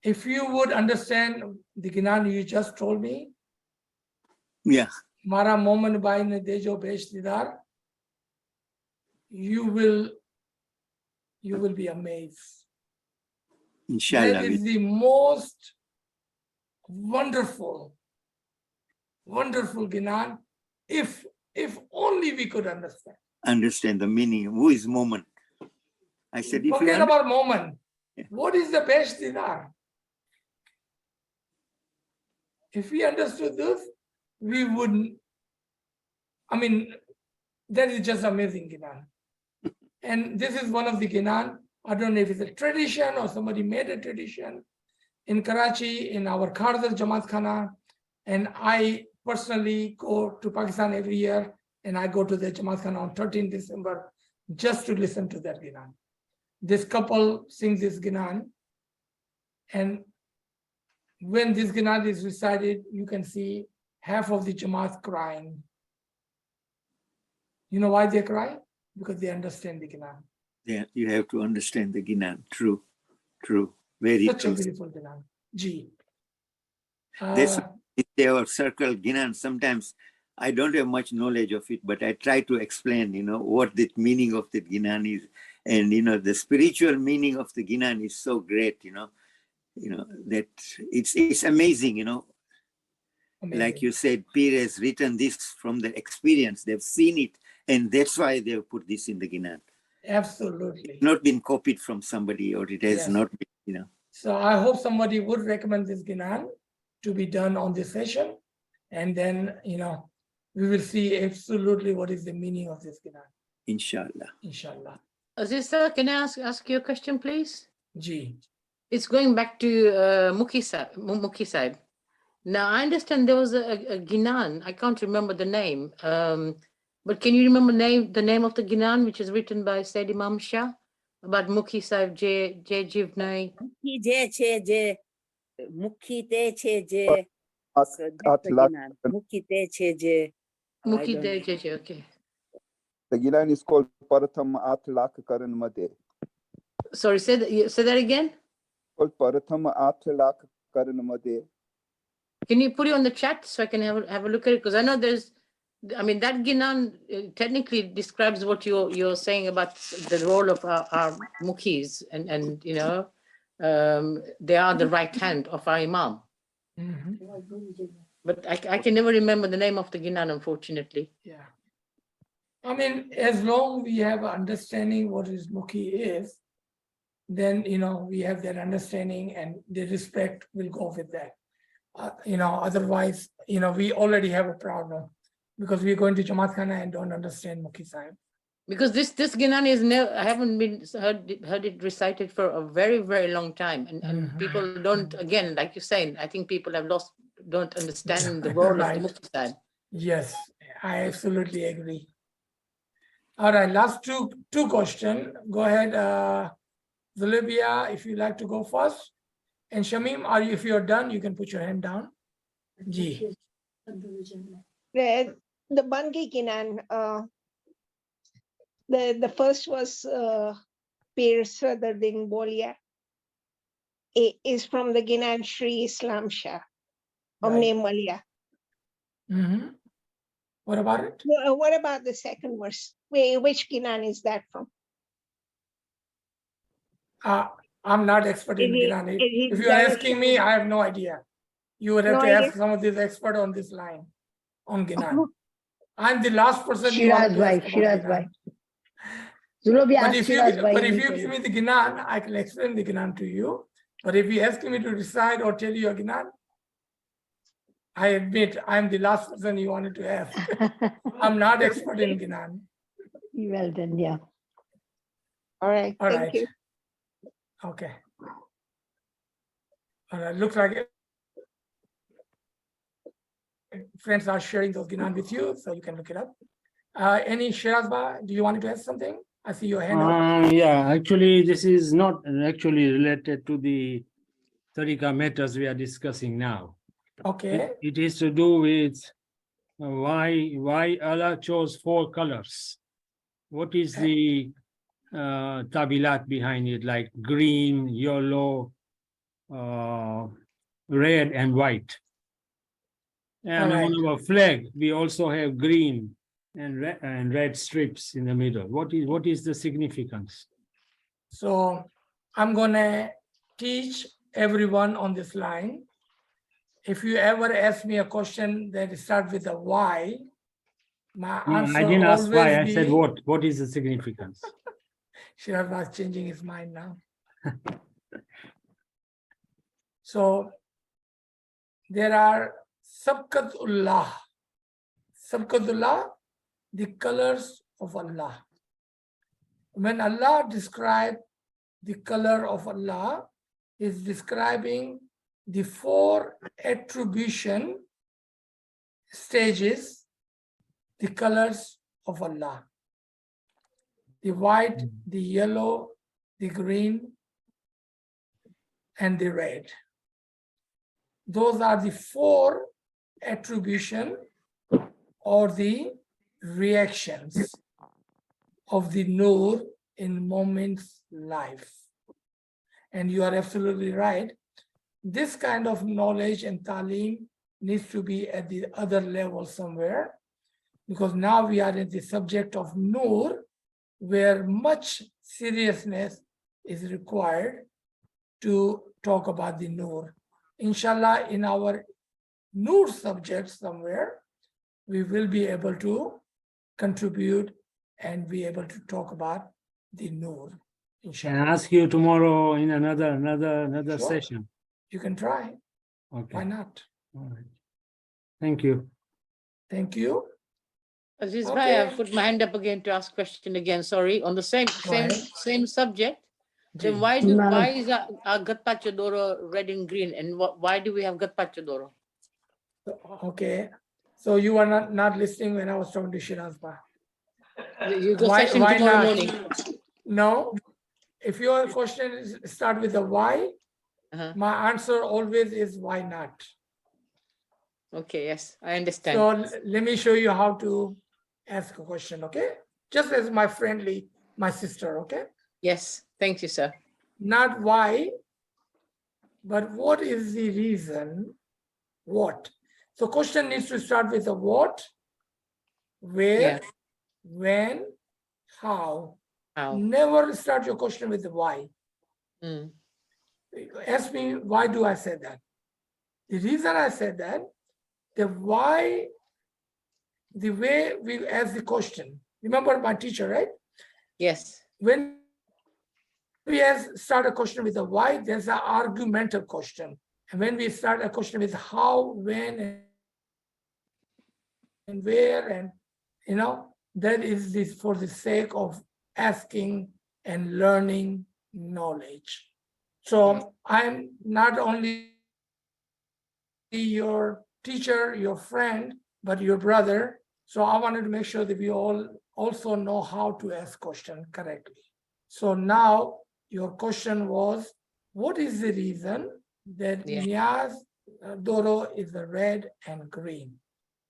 If you would understand the Ginan you just told me, yeah, Mara Moman Bai ne dejo besh didar, you will be amazed. inshallah. That is the most wonderful Ginan, if only we could understand The meaning. Who is moment? I said, if forget you about moment. What is the best dinar? If we understood this, we wouldn't. I mean, that is just amazing Ginan. And this is one of the Ginan. I don't know if it's a tradition or somebody made a tradition. in Karachi, in our Kardar Jamaat Khana, and I personally go to Pakistan every year, and I go to the Jamaat Khana on 13 December just to listen to that Ginan. This couple sings this Ginan, and when this Ginan is recited, you can see half of the Jamaat crying. You know why they cry? Because they understand the Ginan. Yeah, you have to understand the Ginan. True, true, very Such true. a beautiful Ginan. Ji. That's our circle Ginan. Sometimes I don't have much knowledge of it, but I try to explain, what the meaning of the Ginan is. And, the spiritual meaning of the Ginan is so great, that it's amazing, amazing. Like you said, Peer has written this from the experience. They've seen it, and that's why they've put this in the Ginan. Absolutely. Not been copied from somebody, or it has Yes. not been, So I hope somebody would recommend this Ginan to be done on this session. And then, we will see absolutely what is the meaning of this Ginan. Inshallah. Inshallah. Aziz sir, can I ask you a question, please? Ji. It's going back to Mukhi Sahib. Now, I understand there was a Ginan. I can't remember the name. But can you remember the name of the Ginan, which is written by Said Imam Shah about Mukhi Sahib Je Jivnai? Mukhi je che je, mukhi te che je. So that's the Atlak. Ginan. Mukhi te che je. I Mukhi don't De know. Je, okay. The Ginan is called Paratham Atlak Karan Made. Sorry, say that again. Called Paratham Atlak Karan Made. Can you put it on the chat so I can have a look at it? Because I know that Ginan technically describes what you're saying about the role of our Mukhis, and they are the right hand of our Imam. But I can never remember the name of the Ginan, unfortunately. Yeah. I mean, as long we have understanding what is Mukhi is, then, we have that understanding, and the respect will go with that. Otherwise, we already have a problem because we're going to Jamaat Khana and don't understand Mukhi Sahib. Because this Ginan is I haven't heard it recited for a very, very long time, and people don't, again, like you're saying, I think people don't understand the role Right. of the Mukhi Sahib. Yes, I absolutely agree. All right, last two questions. Go ahead, Zulubia, if you like to go first. And Shamim, if you're done, you can put your hand down. Ji. The Bangi Ginan, the first was Pir Sadruddin Bolia. It is from the Ginan Shri Islam Shah, Omne Malia. What about it? What about the second verse? Which Ginan is that from? I'm not expert in Ginan. If you're asking me, I have no idea. You would have to ask some of these experts on this line, on Ginan. I'm the last person you want to ask about Ginan. Zulubia, But if you give me the Ginan, I can explain the Ginan to you. But if you ask me to recite or tell you a Ginan, I admit I'm the last person you wanted to ask. I'm not expert in Ginan. Well done, yeah. All right, All thank right. you. Okay. All right, looks like it. Friends are sharing those Ginan with you, so you can look it up. Any Shirazba, do you want to ask something? I see your hand up. Yeah, actually, this is not actually related to the Tariqa matters we are discussing now. Okay. It is to do with why Allah chose 4 colors. What is the tabilat behind it, like green, yellow, red, and white? And on our flag, we also have green and red strips in the middle. What is the significance? So I'm gonna teach everyone on this line. If you ever ask me a question that starts with a why, my answer I didn't ask why, I be, said what. What is the significance? Shiraz was changing his mind now. So there are Sabqatullah. Sabqatullah, the colors of Allah. When Allah describes the color of Allah, is describing the 4 attribution stages, the colors of Allah. The white, the yellow, the green, and the red. Those are the 4 attribution or the reactions of the Nur in moment's life. And you are absolutely right. This kind of knowledge and talim needs to be at the other level somewhere, because now we are in the subject of Nur, where much seriousness is required to talk about the Nur. Inshallah, in our Nur subject somewhere, we will be able to contribute and be able to talk about the Nur. Can Inshallah. I ask you tomorrow in another Sure. session? You can try. Okay. Why not? All right. Thank you. Thank you. Aziz Okay. Bhai, I've put my hand up again to ask question again. Sorry, on the same subject. Then why is our Gatpa Chodoro red and green, and why do we have Gatpa Chodoro? Okay. So you are not listening when I was talking to Shirazba. The Why session tomorrow not? morning. No. If your question is start with the why, my answer always is why not. Okay, yes, I understand. So let me show you how to ask a question, okay? Just as my sister, okay? Yes, thank you, sir. Not why, but what is the reason? What? So question needs to start with the what, where, when, how. Never start your question with the why. Ask me, why do I say that? The reason I said that, the why, the way we ask the question. Remember my teacher, right? Yes. When we start a question with the why, there's an argumental question. And when we start a question with how, when, and where, and that is this for the sake of asking and learning knowledge. So I'm not only your teacher, your friend, but your brother. So I wanted to make sure that we all also know how to ask questions correctly. So now your question was, what is the reason that Niyaz Doro is the red and green?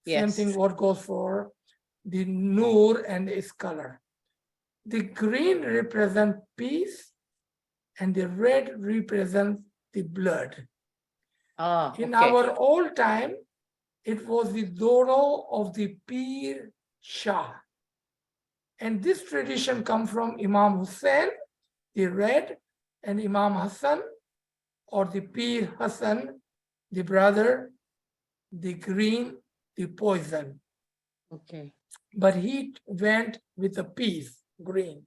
Same thing what goes for the Nur and its color. The green represents peace and the red represents the blood. In our old time, it was the Doro of the Pir Shah. And this tradition comes from Imam Hussein, the red, and Imam Hassan, or the Pir Hassan, the brother, the green, the poison. Okay. But he went with the peace, green.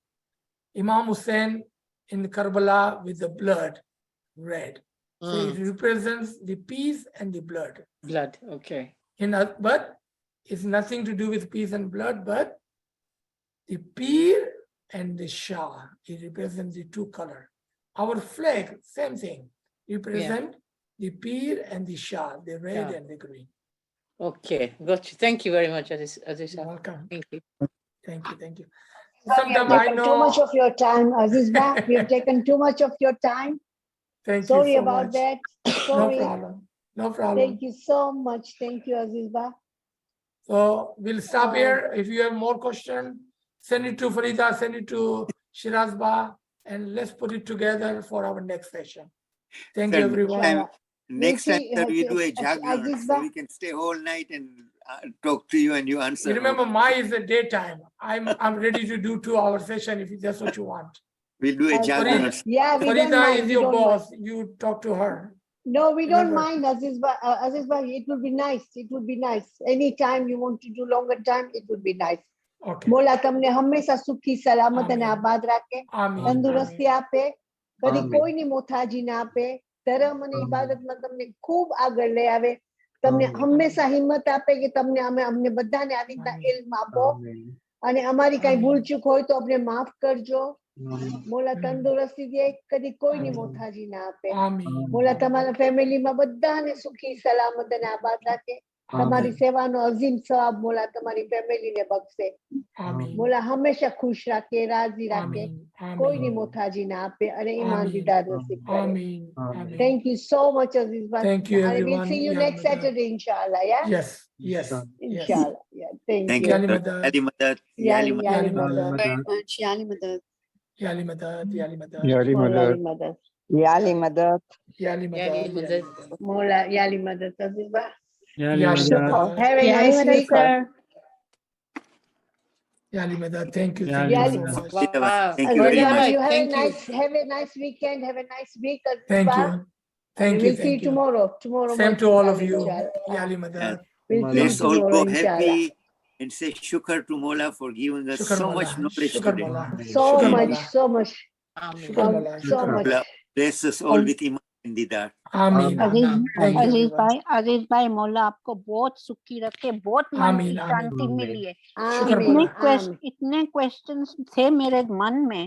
Imam Hussein in Karbala with the blood, red. So it represents the peace and the blood. Blood, okay. But it's nothing to do with peace and blood, but the Pir and the Shah, it represents the two colors. Our flag, same thing, represent the Pir and the Shah, the red and the green. Okay, got you. Thank you very much, Aziz. You're welcome. Thank you. Thank you, thank you. We have taken too much of your time, Azizba. We have taken too much of your time. Thank Sorry you so about much. that. No Sorry. problem. No problem. Thank you so much. Thank you, Azizba. So we'll stop here. If you have more questions, send it to Farida, send it to Shirazba, and let's put it together for our next session. Thank you, everyone. Next time, sir, we do a Azizba. jagran, so we can stay whole night and talk to you and you answer. You remember, mine is the daytime. I'm ready to do 2-hour session if that's what you want. We'll do a jagran. Yeah, we don't Farida mind. is We your don't boss. mind. You talk to her. No, we don't Remember. mind, Azizba. Azizba, it would be nice. It would be nice. Anytime you want to do longer time, it would be nice. Okay. મોલા તમને હંમેશા સુખી સલામત અને આબાદ રાખે, Amen. તંદુરસ્તી આપે, કદી Amen. કોઈની મોથાજી ના આપે, ધર્મ અને ઇબાદતમાં તમને ખૂબ આગળ લઈ આવે, તમને હંમેશા હિંમત આપે કે તમને અમને બધાને આવી રીતના ઇલ્મ આપો અને અમારી કઈ ભૂલ ચૂક હોય તો અમને માફ કરજો. મોલા તંદુરસ્તી દે, કદી કોઈની મોથાજી ના આપે. આમીન મોલા તમારા ફેમિલીમાં બધાને સુખી સલામત અને આબાદ રાખે. તમારી સેવાનો અઝીમ સવાબ મોલા તમારી ફેમિલીને બક્ષે. આમીન મોલા હંમેશા ખુશ રાખે, રાજી રાખે, આમીન કોઈની આમીન મોથાજી ના આપે અને ઈમાન આમીન દીદાર નસીબ કરે. આમીન આમીન. Thank you so much, Aziz bhai. Thank you, And we'll everyone. see you Yali next Madad. Saturday, inshallah. Yeah, Yes, yes, yes. inshallah. Yeah, thank Thank you. you. Yali Madad. Yali Madad. Yali Yali Madad. Yali Madad. very much. Yani Madad. Yali Madad. Yali Madad. Yali Mola Madad. Yali Madad. Yali Madad. Yali Madad. Madad. Mola Yali Madad. Aziz bhai. Yali Yali Madad. Madad. Have a Yani nice Madad, week. sir. Yali Madad. Thank you. Thank Yali you Yali so Madad. much. Wow. Thank you very Farida much. bhai, you thank you. have a nice weekend. Have a nice week, Aziz Thank bhai. you. And Thank you. we'll see you Thank you. tomorrow. Tomorrow Same to morning, all of inshallah, you. inshallah. Yali Madad. We'll see you Let's all tomorrow, go inshallah. happy and say shukr to Mola for giving us Shukr so Mola. much knowledge Shukr today. Mola. So Shukr much, Mola. so much, Amen. Shukr Mola. so Shukr much. Mola. Mola bless us all with iman and didar. Amin. Aziz Amin. Thank you, Aziz everyone. भाई मौला आपको बहुत सुखी रखे, बहुत मन आमीन, की आमीन। शांति मिली है। शुक्र Amen. मोला। इतने क्वेश्चंस थे मेरे मन में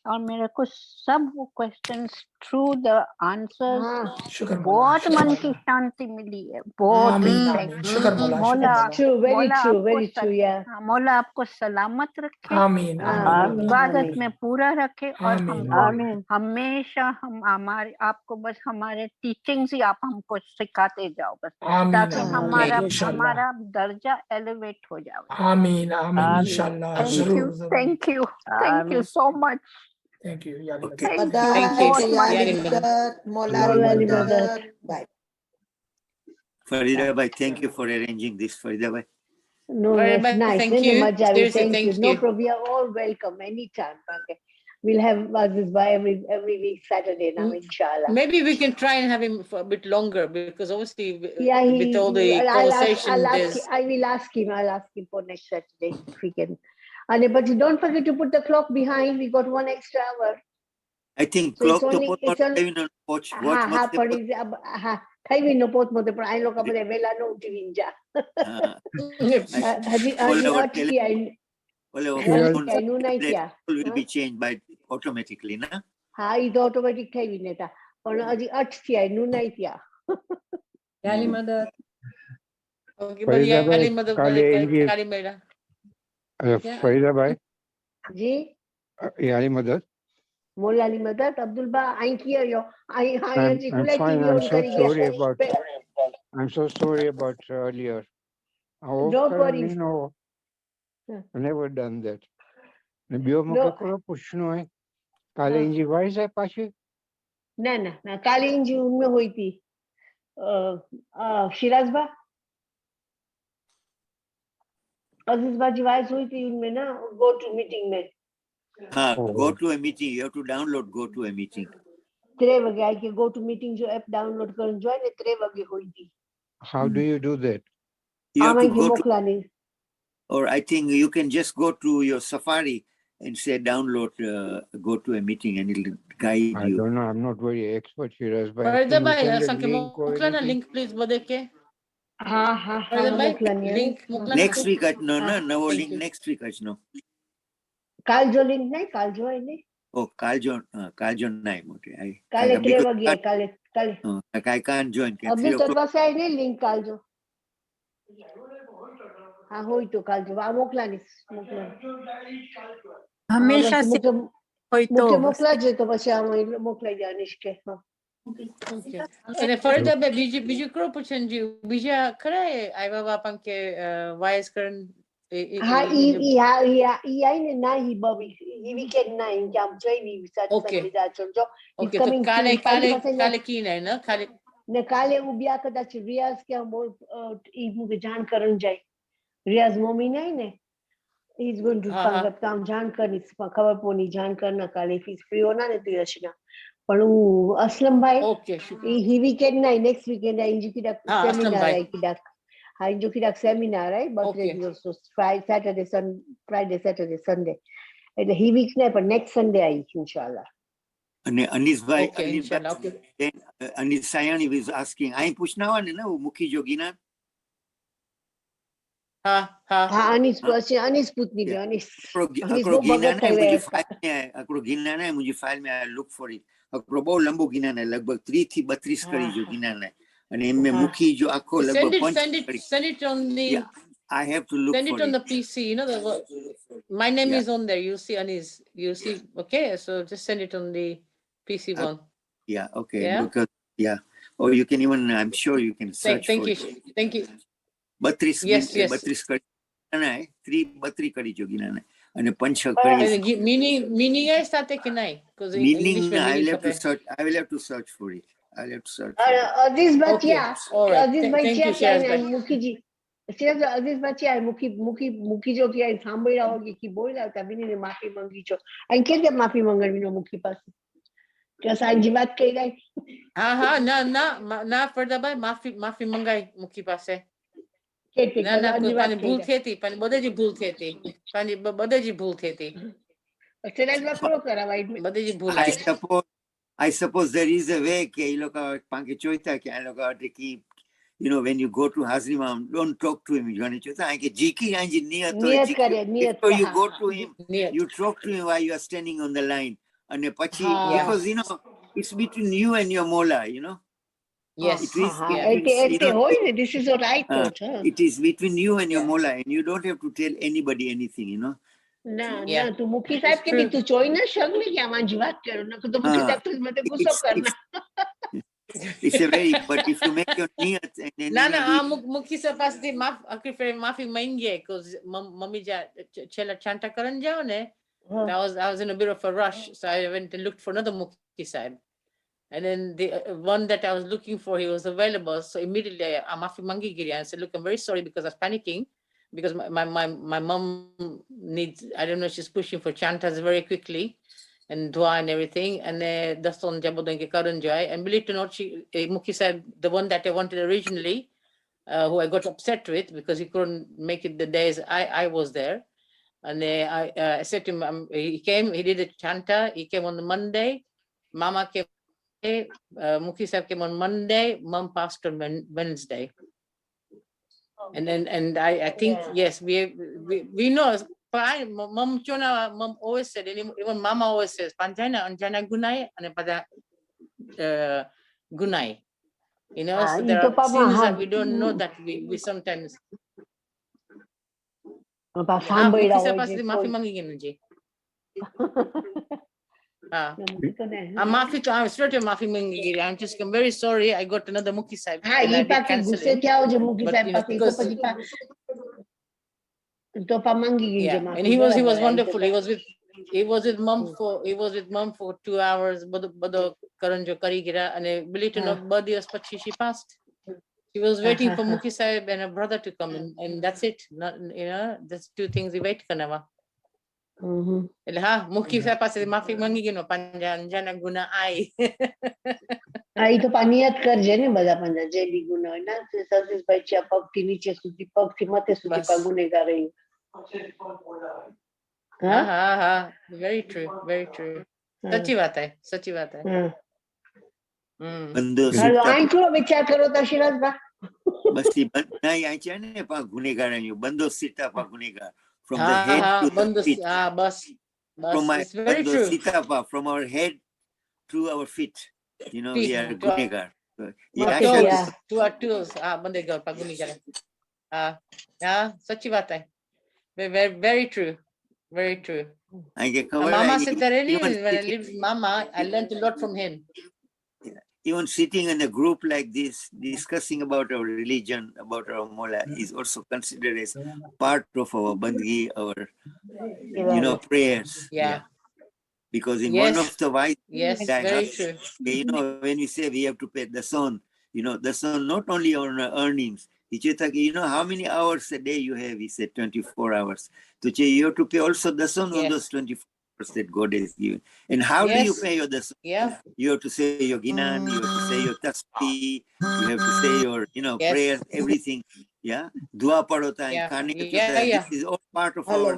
और मेरे को सब वो questions through the answers Ah, शुक्र मोला। बहुत शुक्र मन मोला। की शांति मिली है, बहुत आमीन thank आमीन। you। शुक्र मोला। शुक्र मौला मोला। true, very मौला true, आपको very true, yeah. मौला आपको सलामत रखे, आमीन आमीन। Amen. इबादत Amen. में पूरा रखे और आमीन हमको आमीन। हमेशा हम हमारे आपको बस हमारे टीचिंग्स ही आप हमको सिखाते जाओ बस, आमीन ताकि आमीन। हमारा इंशाल्लाह। हमारा दर्जा एलिवेट हो जाए। आमीन आमीन। इंशाल्लाह। थैंक जरूर यू, जरूर। Thank you, thank you so much. Thank you. Yali Okay. Madad। Thank you Thank you. बहुत much। Yani Madad. Mola Ali Madad. Bye. Farida bhai, thank you for arranging this. Farida bhai. No, Very it's much. nice. Thank Nene you. Maja, we Seriously, thank you. thank No you. problem. We are all welcome anytime. Okay. We'll have Aziz by every week Saturday now, inshallah. Maybe we can try and have him for a bit longer because obviously Yeah, with all the conversation, I will ask him. I'll ask him for next Saturday if we can. But you don't forget to put the clock behind. We got 1 extra hour. I think So clock it's to only, put it's only, watch હા પડી હા થઈ બી નો પોત મોતે પણ આ લોકો બધા વેલા નો ઉઠી વિંજા હજી અટકી આઈ નું નહીં થયા will be changed by automatically, na? હા ઈ તો ઓટોમેટિક થઈ બી નતા પણ હજી 8 થયા નું નહીં થયા. Yali Madad. Okay, but Farida bhai, Yali Madad, kale ingi Yali Madad. Farida bhai, G Yali Madad. મોલાની મદદ અબ્દુલ બા અહીં કયો અહીં હજી I'm ગુલાઈ fine. TV I'm on so કરી sorry ગયા. about. I'm so sorry about earlier. Don't worry. No, I've never done that. બીજો No. મોકો કરો પૂછનું હોય કાલે ઇંજી વાય જાય પાછી ના ના ના કાલે इंजी उनमें हुई थी शिराज बा अजीज बाजी वाइस हुई थी उनमें ना गो टू मीटिंग में Go to a meeting. You have to download go to a meeting. 3 વાગે आई के गो टू मीटिंग जो ऐप डाउनलोड करन जो है ने 3 वागे हुई थी. how do you do that You have आमा to के go to, मोकलानी or I think you can just go to your Safari and say download go to a meeting and it'll guide I you. don't know, I'm not very expert Shiraz bhai. Farida Can you bhai, send a sanke link or moklana anything? link please bode ke. हाँ हाँ हाँ Farida bhai, मोकलानी है link moklana. Next week, no, Ah, no thank link you. next week, no. काल जो link नहीं काल जो है नहीं Oh, Kaljon name. Okay. काले 3 because वागे काले काले I can't join. अब्दुल तेरे पास है नहीं लिंक काल जो हाँ होई तो काल जो आ मोकलानी હંમેશા હોય તો मुके मोकला जे तो પછી આ મોકલાઈ જાણીશ કે હા Okay. અને Farida bhai બીજું કરો પૂછનજી બીજા ખરા આવ્યા બાપા કે વાયસ કરન હા ઈ આઈ ને ના ઈ બબી ઈ વીકેન્ડ ના ઈ આમ જોઈ સાચું Okay. સાચું જાચો જો ઓકે ઇઝ તો કમિંગ કાલે કી નહીં ને ખાલી ને કાલે હું બ્યા કદાચ રિયાઝ કે ઈ મુકે જાણ કરન જાય રિયાઝ મમ્મી નહીં ને he is going to કામ જાણ કરની ખબર પોની જાણ કરના કાલે if he's free હોના ને તો યશના પણ હું અસલમ ભાઈ ઓકે he weekend ના next weekend આ ઇંજી કિડા અસલમ સેમિનાર ભાઈ. આઈ કિડા હા ઇંજો કિડા સેમિનાર આઈ બર્થડે Okay. દિવસ Friday Saturday Sunday એટલે he week ને પણ next Sunday I inshallah. And Anis bhai, Okay, inshallah. Okay. then Anis Sayani was asking, I pushna one na Mukhi Jogina. હા હા અનિસ પછી અનિસ પૂતની ગયો અનિસ બહુ Gina ભગત થઈ રહ્યા हिकिड़ो गिनान आहे मुंहिंजी फाइल में, आई लुक फॉर इट। हिकिड़ो बहु लंबो गिनान आहे, लॻभॻि 3 થી 32 कड़ी जो गिनान आहे, अने हिन में मुखी जो आखो Send लॻभॻि it, 5 send it on the, Yeah, I have to look send for it on it. the PC. You know, my name Yeah. is on there. You see, Anis. You see, okay. So just send it on the PC one. Yeah, okay. Yeah. Because or you can even, I'm sure you can search Thank for you, it. thank you. 32 Yes, yes. 32 कड़ी है, 32 कड़ी जो गिनान है, अने 5-6 कड़ी। Meaning is that के नहीं, because Meaning, English में I will meaning have to खपे. search. I will have to search for it. I'll have to search for it. Aziz Okay, Bachia, all right. Aziz Thank Bachia you, क्या है Shiraz ना bhai. मुखी जी, सिर्फ अजीज बच्चिया मुखी जो किया सांभळ्या होगी की बोलला होता बिनी माफी मांगी छो आणि केते माफी मंगणी नो मुखी પાસે કે સાંજી વાત કરી ગઈ हाँ ना फरदा भाई माफी मंगाई मुखी पासे केते ना कोई સાંજી पानी વાત भूल કરી थी थी पानी बदे जी भूल थी थी पानी बदे जी भूल थी थी सिराज में करो करा वाइट में बदे जी भूल I suppose there is a way कि ये लोग पांके चोइता कि ये लोग कि when you go to Hazrimam, don't talk to him. You want to चोइता कि जीकी आंजी नियत तो जीकी. So you go to him, you talk to him while you are standing on the line. And because it's between you and your Mola, Yes. This is what I thought. It is between you and your Mola, and you don't have to tell anybody anything, ना तू मुखी साहब के भी तू चोई ना शगले क्या मांझी बात करो ना तो मुखी साहब तो मते गुस्सा करना It's a very, but if you make your niyat and then ना मुखी से पास थी आखिर फिर माफी मांगी है because मम्मी जा चला चांटा करन जाओ ने I was in a bit of a rush, so I went and looked for another Mukhi Sahib. And then the one that I was looking for, he was available. So immediately I mafi mangi giri. I said, look, I'm very sorry because I was panicking because my mom needs, I don't know, she's pushing for chantas very quickly and dua and everything. And that's on Jabodon ke karan jai. And believe it or not, Mukhi Sahib, the one that I wanted originally, who I got upset with because he couldn't make it the days I was there. And I said to him, he came, he did a chanta, he came on the Monday, Mama came, Mukhi Sahib came on Monday, Mom passed on Wednesday. And I think, yes, we know, Mom Chona, Mom always said, even Mama always says, Panjana, Anjana Gunai, and Pada Gunai. So there are things that we don't know that we sometimes. Mukhi Sahib passe maafi mangi genu ji. I'm straight to maafi mangi. I'm very sorry. I got another Mukhi Sahib. And he passe gusse kya ho je Mukhi Sahib passe to pachi pa to pa mangi ginje maafi. And he was wonderful. He was with mom for 2 hours. Bado karan jo kari gira and believe it or not, birthday was pachi she passed. She was waiting for Mukhi Sahib and her brother to come in, and that's it. Not, that's 2 things we wait karna. Mukhi Sahib passe maafi mangi gino panjana guna ai. आई तो पानियत कर जे ने बदा पंजा जे भी गुना है ना service बच्चा पग के नीचे सुती पग के माथे सुती पग गुनेगार रही हाँ very true सच्ची बात है आई थोड़ा विचार करो तो शिराज बा बस नहीं आई चाहिए पा गुनेगार है बंदो सीता पा गुनेगार from the head to the feet from my bando sita pa from our head to our feet we are gunegar to our toes bandegar pa gunegar सच्ची बात है very true Mama said that when I lived with Mama, I learned a lot from him. Even sitting in a group like this, discussing about our religion, about our Mola, is also considered as part of our bandgi, our prayers. Yeah. Because in one of the wise, very true. When we say we have to pay the son, the son not only on earnings. How many hours a day you have? He said 24 hours. So you have to pay also the son on those 24 hours that God has given. And how do you pay your the son? You have to say your ginan, you have to say your tasbih, you have to say your prayers, everything. Yeah. Dua padota and this is all part of our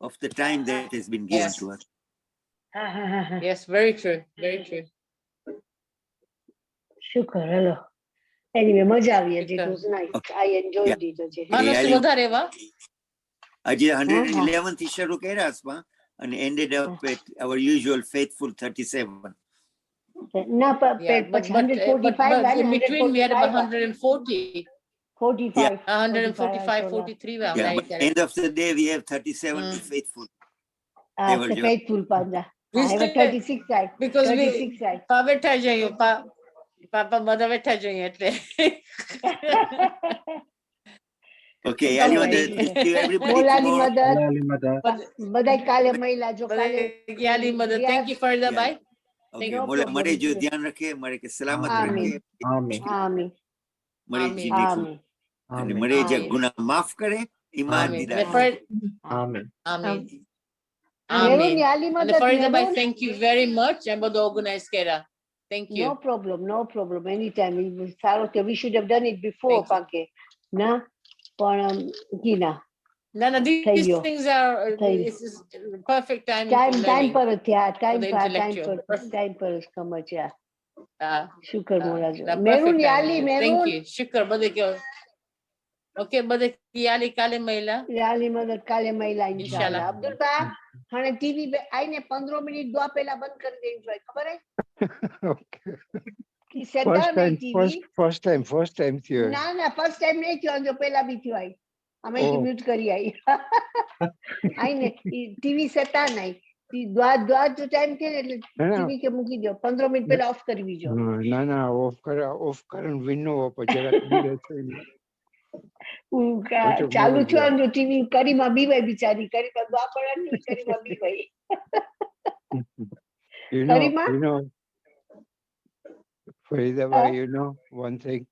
of the time that has been given to us. Yes, very true. Shukar, hello. Anyway, મજા આવી it was nice. I enjoyed it. માનસી વધારે વા આજે 111 થી શરૂ કર્યા છે and ended up at our usual faithful 37. ના Yeah, but 145 in between we had about 140. 45 145, 43 wow, Yeah, like but that. end of the day, we have 37 faithful. Never joke. faithful panda. We I have a stay- 36 side. Because 36 side. પા બેઠા જોઈએ પાપા બધા બેઠા જોઈએ એટલે Okay, I want to thank you everybody મોલાલી tomorrow. મદદ બધાય કાલે મહિલા જો કાલે યાલી મદદ. Thank you Farida bye. Okay, No મોલા problem. મરે જો ધ્યાન રખે મરે કે સલામત આમીન. રખે આમીન મરે આમીન. જીંદગી આમીન અને મરે જે આમીન. ગુનાહ માફ કરે ઈમાન Amen. Deedar And Amen. Amen. મેરુન Amen. યાલી And મદદ Farida bye, મેરુન thank you very much. And બધું organize કર્યા. Thank you. no problem anytime. સારો કે we should have done it before Thank you. પાકે ના પણ ગીના No, થઈ these ગયો things are થઈ this is perfect timing time for time learning. પર થયા for time the પર intellectual. time પર સમજ્યા શુકર મોરાજો The મેરુન perfect યાલી timing. મેરુન Thank you. Shukr. બધે કયો. Okay, બધે યાલી કાલે મહિલા. યાલી મદદ કાલે મહિલા Inshallah. ઇન્શાલ્લાહ અબ્દુલ બા હણે ટીવી આઈને 15 મિનિટ દુઆ પહેલા બંધ કરી દેવી જોઈએ ખબર હે Okay. સેટા First નહીં time, ટીવી first time થયો. ના ફર્સ્ટ ટાઈમ નહીં થયો જો પહેલા બી થયો આઈ અમે Oh. મ્યુટ કરી આઈ આઈને ટીવી સેટા નહીં દુઆ જો ટાઈમ થયો ને એટલે ના, ના. ટીવી કે મૂકી દો 15 મિનિટ પહેલા ઓફ કરવી જો ના ઓફ ਕਰਨ વિનો જરા ચાલુ થયો ને જો ટીવી કરીમાં બીવાય બિચારી કરીમાં દુઆ પડે ને કરીમાં બીવાય કરીમાં you know Faridabai, you know one thing.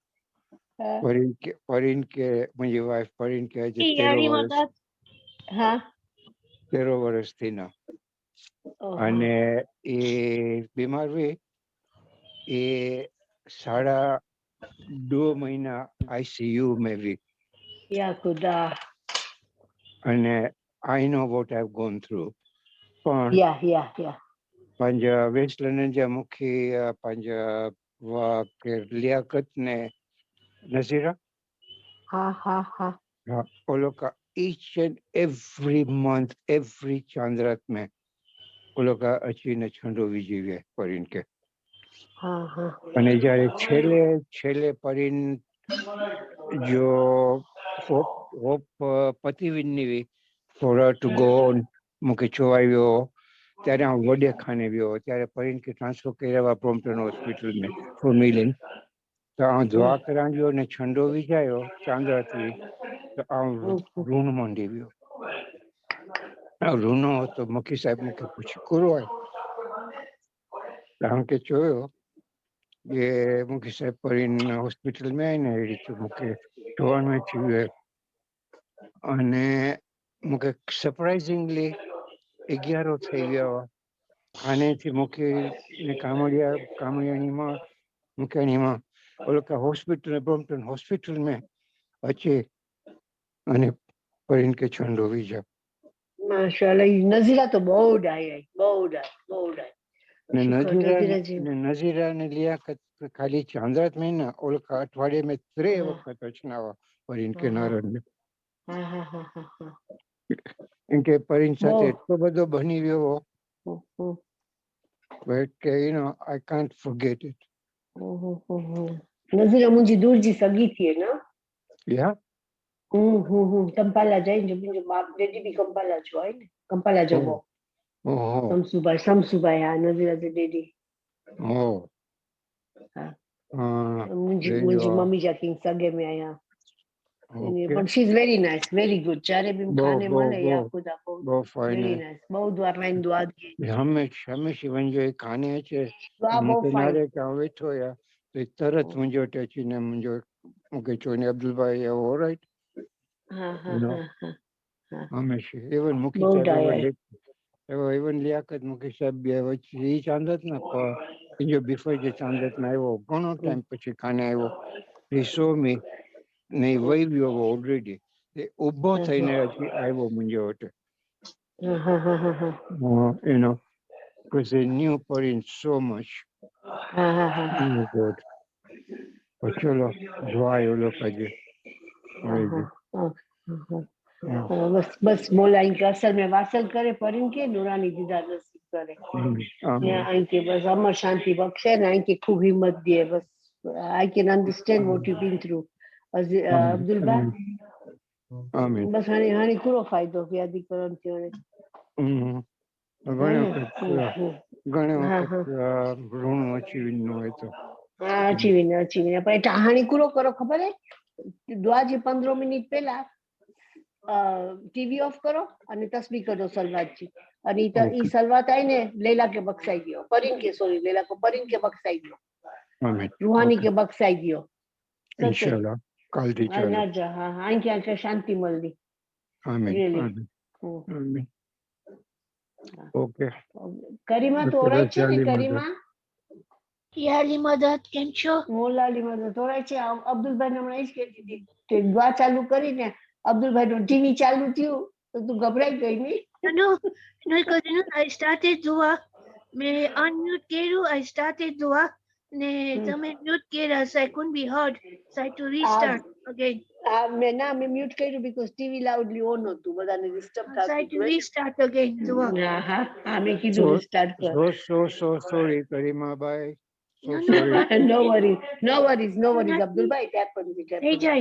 Parin ke my wife Parin ke આજે 13 વર્ષ થી ના અને એ બીમાર હોય એ 2.5 મહિના ICU में भी યા ખુદા અને I know what I've gone through. પણ યા पंज वेस्ट लंडन जा मुखी पंज के लियाकत ने नजीरा હા वो लोग का each and every month every चांद्रात में वो लोग का अच्छी न छंडो विजीवे पर इनके હા અને જ્યારે છેલ્લે પરિન જો hope પતિવિનની for her to go on મુકે જોવાયો ત્યારે હું વડે ખાને ગયો ત્યારે પરિન કે ટ્રાન્સફર કર્યા પ્રોમ્પ્ટન હોસ્પિટલ में for મિલિન તો આ દવા કરાવ્યો ને છંડો વિજાયો ચાંદ્રાથી તો આ ઋણ માંડી ગયો આ ઋણો તો મખી સાહેબ મુકે પૂછી કરો કારણ કે જોયો ये मुझे से पर इन हॉस्पिटल में आई ना तो मुझे જોવાનું થયું અને મુકે સરપ્રાઇઝિંગલી 11 થઈ ગયો આનેથી મુકે ને કામડિયાણીમાં મુકેણીમાં ઓલો કે હોસ્પિટલ બ્રોમ્પટન હોસ્પિટલ में अच्छे અને પર इनके छंडो वीजा માશાઅલ્લાહ નઝીરા તો બહુ ડાય ને નઝીરા જી નજીરા ને लियाकत खाली चांद्रात में ना ओल का अठवाडिये में 3 वक्त अचनावा पर इनके नारण में હા इनके परिन साथे એટલો બધો બની ગયો but you know I can't forget it. નઝીરા મુંજી દૂરજી સગી थी ना Yeah. કંપાલા જાય જો મુંજો બાપ ડેડી બી કંપાલા છો હોય ને કંપાલા જવો સમસુભાઈ હા નઝીરા જે ડેડી मुंजी मम्मी जाके सगे में आया but she's very nice very good चारे भी खाने मले या खुदा बहुत फाइन very है nice बहुत दुआ लाइन दुआ दी हमेशा वंजो खाने છે दुआ बहुत मुके फाइन नारे का वेठो या तो तरत मुंजो टेची ने मुंजो मुके चोने अब्दुल भाई all right हमेशा even मुके बहुत आया even लियाकत मुके सब वची चांदत ना जो बिफोर जे चांदत ना આવ્યો ઘણો ટાઈમ પછી ખાને આવ્યો he saw me ને વહી ગયો ઓલરેડી ઉભો થઈને હજી આવ્યો મુંજો વટે you know because they knew Parin so much. Oh God. चलो दुआ ये लोग का जी बस मोला इनके असल में वासल करे परिन के नूरानी दीदा नसीब करे या इनके बस अमर शांति बख्शे ना इनके खूब हिम्मत दिए बस I can understand what you've been through Abdul भाई बस हाणे कूड़ो फ़ाइदो व्याधि करण थियो ने ઘણી વખત ઋણ અચી વિનો હોય તો अची वेंदो पर हाणे कूड़ो करो ख़बर है दुआ जी 15 मिनट पहला टीवी ऑफ करो અને તસબીહ કરો સલવાતજી અને ઈ સલવાત આઈને લેલા કે બક્ષાઈ ગયો પરિન કે સોરી લેલા को परिन के बख्शाई दियो रूहानी के बख्शाई दियो ઇન્શાલ્લાહ કાલથી ચાલુ हाँ हाँ आंखे शांति મળદી આમીન Really. આમીન ઓકે કરીમા તો ઓરાઈ છે ને કરીમા યાલી મદદ કેમ છો મોલાલી મદદ ઓરાઈ છે અબ્દુલભાઈ ને હમણાં એ જ કહેતી હતી કે દુઆ ચાલુ કરીને અબ્દુલભાઈ નું ટીવી ચાલુ થયું તો તું ગભરાઈ ગઈ ની No, I started dua. Me unmute keru. I started dua. Ne tame mute kera, so I couldn't be heard. So I had to restart again. મેં મ્યુટ કર્યું બીકોઝ ટીવી લાઉડલી ઓન હતું બધાને disturb So I had to restart again dua. હા મેં કીધું restart કર so sorry કરીમા ભાઈ so No, sorry no worries Abdulbhai it happens Hey Jai,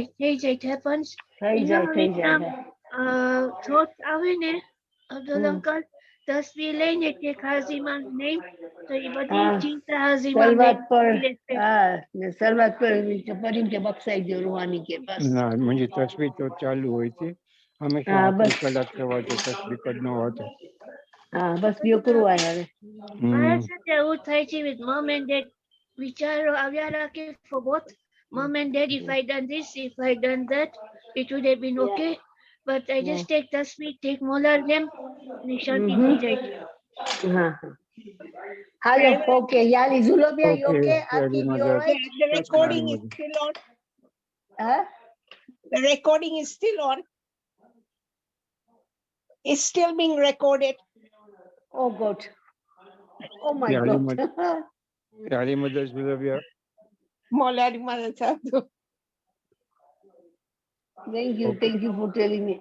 it happens. થઈ જાય Thought આવે ને Abdul uncle, તસવીર લઈને કે હાજીમાં name, તો એ બધી ચિંતા હાજીમાં સલવાત પર name. ને સલવાત પર પરિન કે બક્ષાઈ ગયો રૂહાની કે બસ ના મુંજી તસવીર તો ચાલુ હોય છે હંમેશા આખરી કલાક થવા તો તસવીર જ ન હોતો બસ બ્યો કરવું આય હવે મારા સાથે એવું થાય છે with mom and dad વિચારો આવ્યા રાખે for both mom and dad. If I done this, if I done that, it would have been okay. But I just take tasbih, take molar them, and shanti થઈ જાય. Hello okay યાલી ઝુલોબિયા you okay Akib you all right The recording is still on. The recording is still on. It's still being recorded. Oh God. Oh my યાલી God. યાલી મદદ બિલવ્યા Molari mother satu. Thank you for telling me.